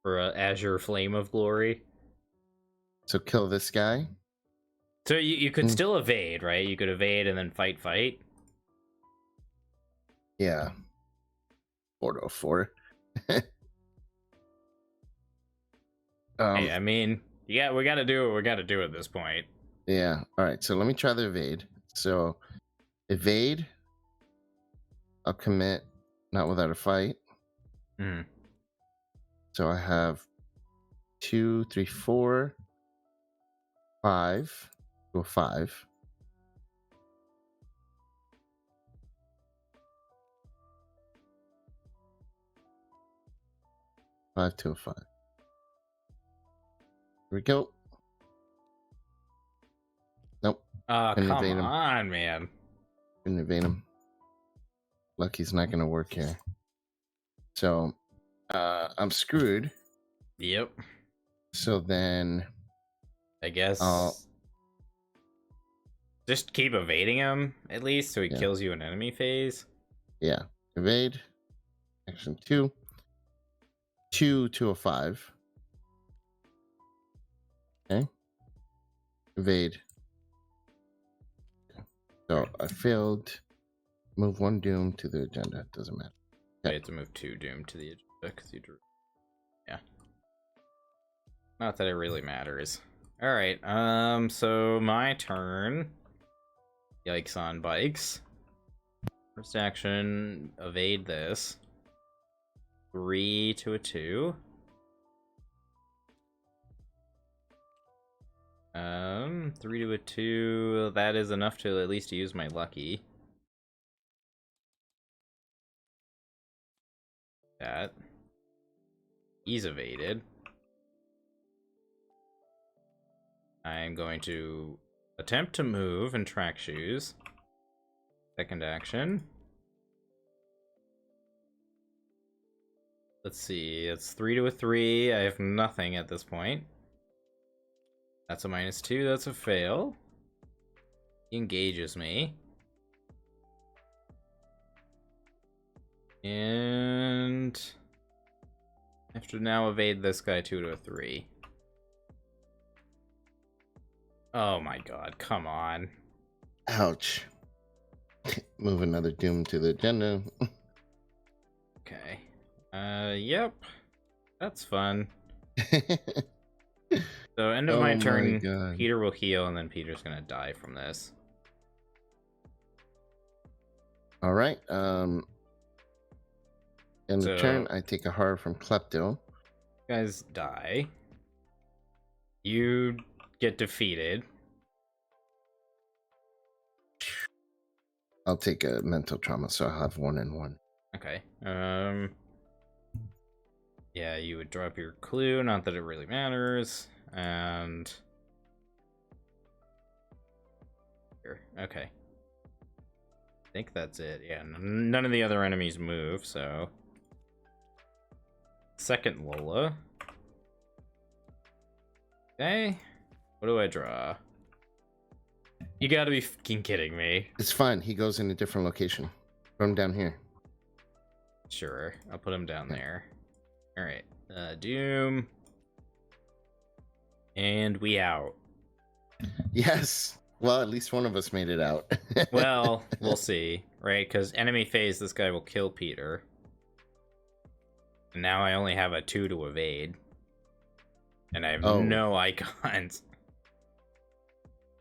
Or a azure flame of glory. So kill this guy. So you could still evade, right? You could evade and then fight. Yeah. 404. Hey, I mean, yeah, we gotta do what we gotta do at this point. Yeah. All right. So let me try the evade. So evade. I'll commit. Not without a fight. Mm. So I have 2, 3, 4, 5. Go 5. Five to a 5. Here we go. Oh, Couldn't come evade him. on, man. Couldn't evade him. Lucky's not gonna work here. So I'm screwed. Yep. So then I guess just keep evading him at least so he kills you in enemy phase. Yeah. Evade. Action 2. 2 to a 5. Okay. Evade. So I failed. Move 1 doom to the agenda. Doesn't matter. I had to move 2 doom to the agenda because you drew. Yeah. Not that it really matters. Alright, so my turn. Yikes on bikes. First action, evade this. 3 to a 2. 3 to a 2. That is enough to at least use my lucky. That. He's evaded. I'm going to attempt to move and track shoes. Second action. Let's see, it's 3 to a 3. I have nothing at this point. That's a -2, that's a fail. He engages me. And I have to now evade this guy 2 to a 3. Oh my god, come on. Ouch. Move another doom to the agenda. Okay. Yep. That's fun. So end of my turn, Peter will heal, and then Peter's gonna die from this. All right. In the turn, I take a horror from Klepto. You guys die. You get defeated. I'll take a mental trauma, so I'll have 1 and 1. Okay. Yeah, you would drop your clue, not that it really matters. And here. Okay. I think that's it. Yeah, none of the other enemies move, so second Lola. Okay. What do I draw? You gotta be fucking kidding me. It's fine. He goes in a different location. Put him down here. Sure. I'll put him down there. Alright. Doom. And we out. Yes. Well, at least one of us made it out. Well, we'll see. Right? Because enemy phase, this guy will kill Peter. And now I only have a 2 to evade. And I have no icons.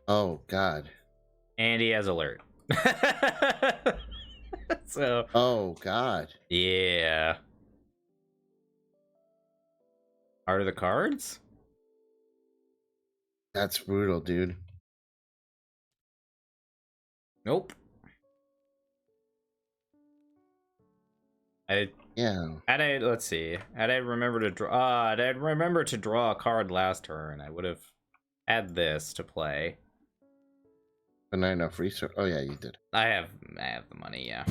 Oh, God. And he has alert. So. Oh, God. Yeah. Are the cards? That's brutal, dude. Nope. Let's see. Had I remembered to draw, I'd remember to draw a card last turn. I would have had this to play. But not enough resource. Oh yeah, you did. I have the money. Yeah.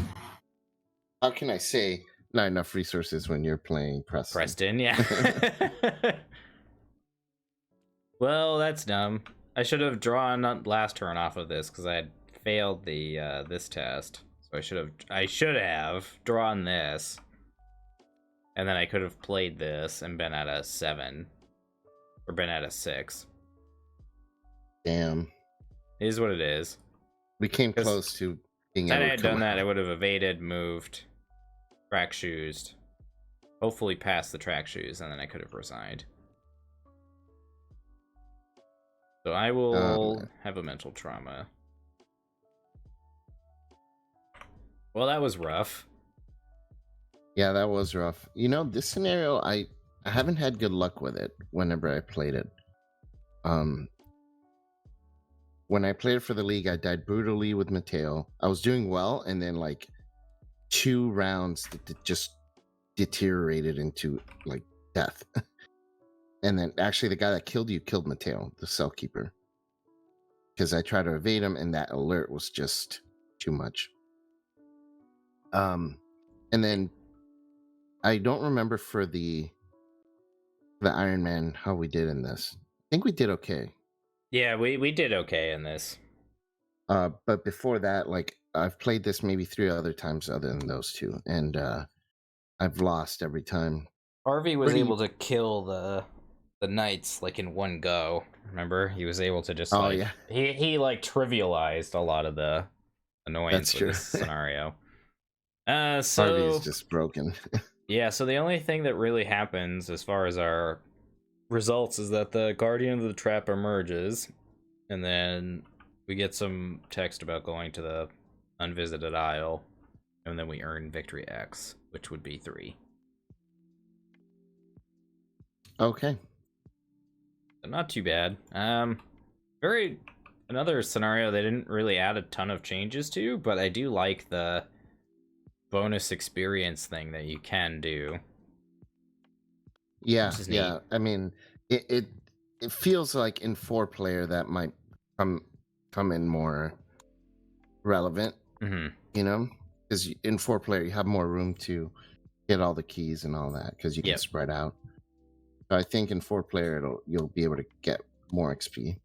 How can I say not enough resources when you're playing Preston? Preston, yeah. Well, that's dumb. I should have drawn last turn off of this because I had failed the this test. So I should have drawn this, and then I could have played this and been at a 7 or been at a 6. Damn. It is what it is. We came close to being able to. If I had done that, I would have evaded, moved, track shoes, hopefully passed the track shoes, and then I could have resigned. So I will have a mental trauma. Well, that was rough. Yeah, that was rough. You know, this scenario, I haven't had good luck with it whenever I played it. When I played it for the league, I died brutally with Mateo. I was doing well, and then like 2 rounds just deteriorated into like death. And then actually the guy that killed you killed Mateo, the cell keeper. because I tried to evade him, and that alert was just too much. And then I don't remember for the Iron Man how we did in this. I think we did okay. Yeah, we did okay in this. But before that, like I've played this maybe 3 other times other than those two, and I've lost every time. Harvey was able to kill the knights like in one go. Remember, he was able to just yeah, he like trivialized a lot of the annoyance that's with this true. scenario. Harvey So is just broken. yeah, so the only thing that really happens as far as our results is that the guardian of the trap emerges, and then we get some text about going to the unvisited isle, and then we earn victory X, which would be 3. Okay. Not too bad. Very another scenario they didn't really add a ton of changes to, but I do like the bonus experience thing that you can do. Yeah, yeah. I mean, it feels like in 4-player that might come in more relevant. Mm-hmm. You know, because in 4-player you have more room to get all the keys and all that because you can spread out. So I think in 4-player you'll be able to get more XP.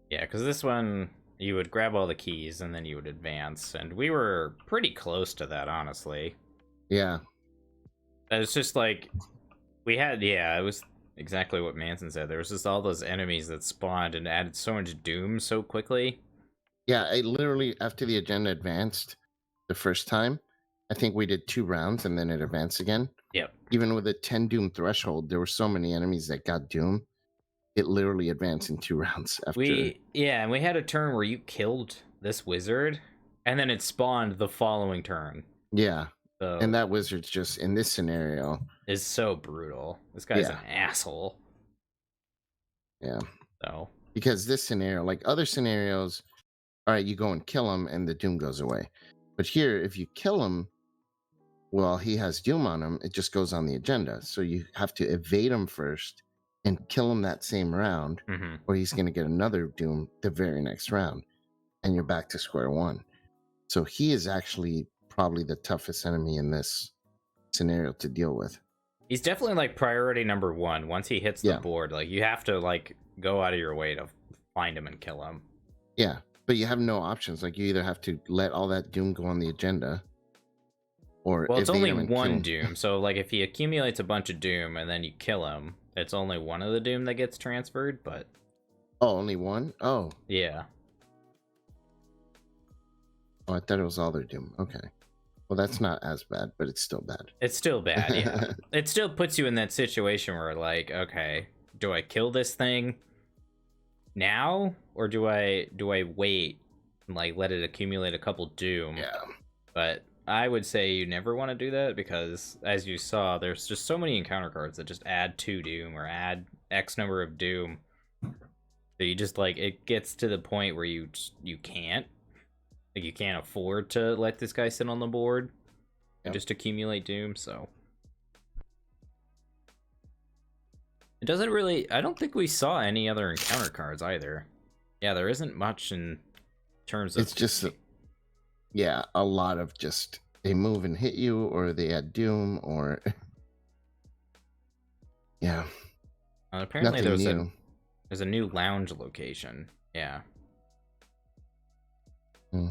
Yeah, because this one you would grab all the keys and then you would advance, and we were pretty close to that, honestly. Yeah. It's just like we had, it was exactly what Manson said. There was just all those enemies that spawned and added so much doom so quickly. Yeah, I literally, after the agenda advanced the first time, I think we did 2 rounds and then it advanced again. Yep. Even with a 10 doom threshold, there were so many enemies that got doom. It literally advanced in 2 rounds after. And we had a turn where you killed this wizard, and then it spawned the following turn. Yeah. So, and that wizard's just, in this scenario, is so brutal. This guy's an asshole. Yeah. So. Because this scenario, like other scenarios, all right, you go and kill him and the doom goes away. But here, if you kill him while he has doom on him, it just goes on the agenda. So you have to evade him first and kill him that same round, or he's going to get another doom the very next round, and you're back to square one. So he is actually probably the toughest enemy in this scenario to deal with. He's definitely like priority number 1. Once he hits the board, like you have to like go out of your way to find him and kill him. Yeah, but you have no options. Like you either have to let all that doom go on the agenda, or it's only one doom. So like if he accumulates a bunch of doom and then you kill him, it's only one of the doom that gets transferred. But only one? Oh, yeah. Oh, I thought it was all their doom. Okay. Well, that's not as bad, but it's still bad. It's still bad, yeah. It still puts you in that situation where, like, okay, do I kill this thing now, or do I wait and like let it accumulate a couple doom? Yeah. But I would say you never want to do that because, as you saw, there's just so many encounter cards that just add 2 doom or add X number of doom. So you just like it gets to the point where you can't. Like you can't afford to let this guy sit on the board and just accumulate doom, so it doesn't really. I don't think we saw any other encounter cards either. Yeah, there isn't much in terms of. It's just, a lot of just they move and hit you, or they add doom, or yeah. Apparently, there's a new lounge location. Yeah. Yeah.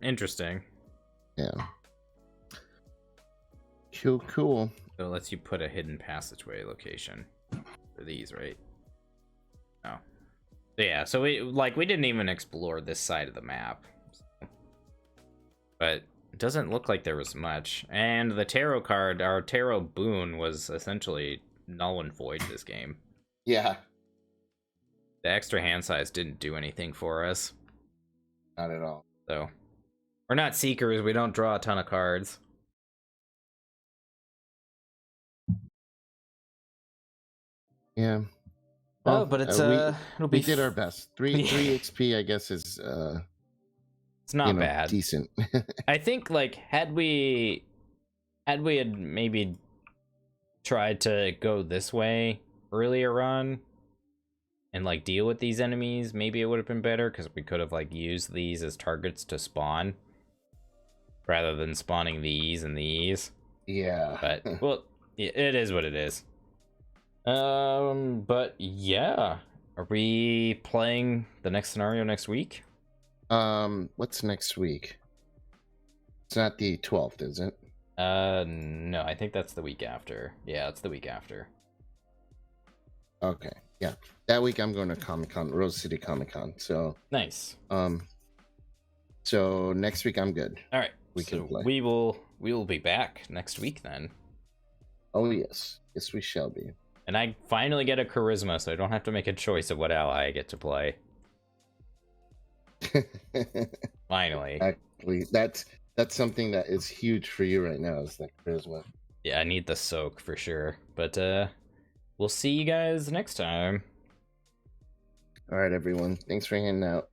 Interesting. Yeah. Cool. So it lets you put a hidden passageway location for these, right? Oh. So yeah, so we didn't even explore this side of the map. But it doesn't look like there was much. And the tarot card, our tarot boon, was essentially null and void this game. Yeah. The extra hand size didn't do anything for us. Not at all. So we're not seekers, we don't draw a ton of cards. Yeah. Well, but it's we did our best. 3 XP, I guess, is it's not bad. Decent. I think like had we Had we had maybe tried to go this way earlier on and like deal with these enemies, maybe it would have been better, because we could have like used these as targets to spawn rather than spawning these and these. Yeah. But well, it is what it is. But yeah, are we playing the next scenario next week? What's next week? It's not the 12th, is it? No, I think that's the week after. Yeah, it's the week after. Okay, yeah. That week I'm going to Comic-Con, Rose City Comic-Con. So nice. So next week I'm good. All right, we can play. We will be back next week then. Oh yes, yes we shall be. And I finally get a charisma, so I don't have to make a choice of what ally I get to play. Finally. Actually, that's something that is huge for you right now, is that charisma. Yeah, I need the soak for sure. But we'll see you guys next time. All right, everyone. Thanks for hanging out.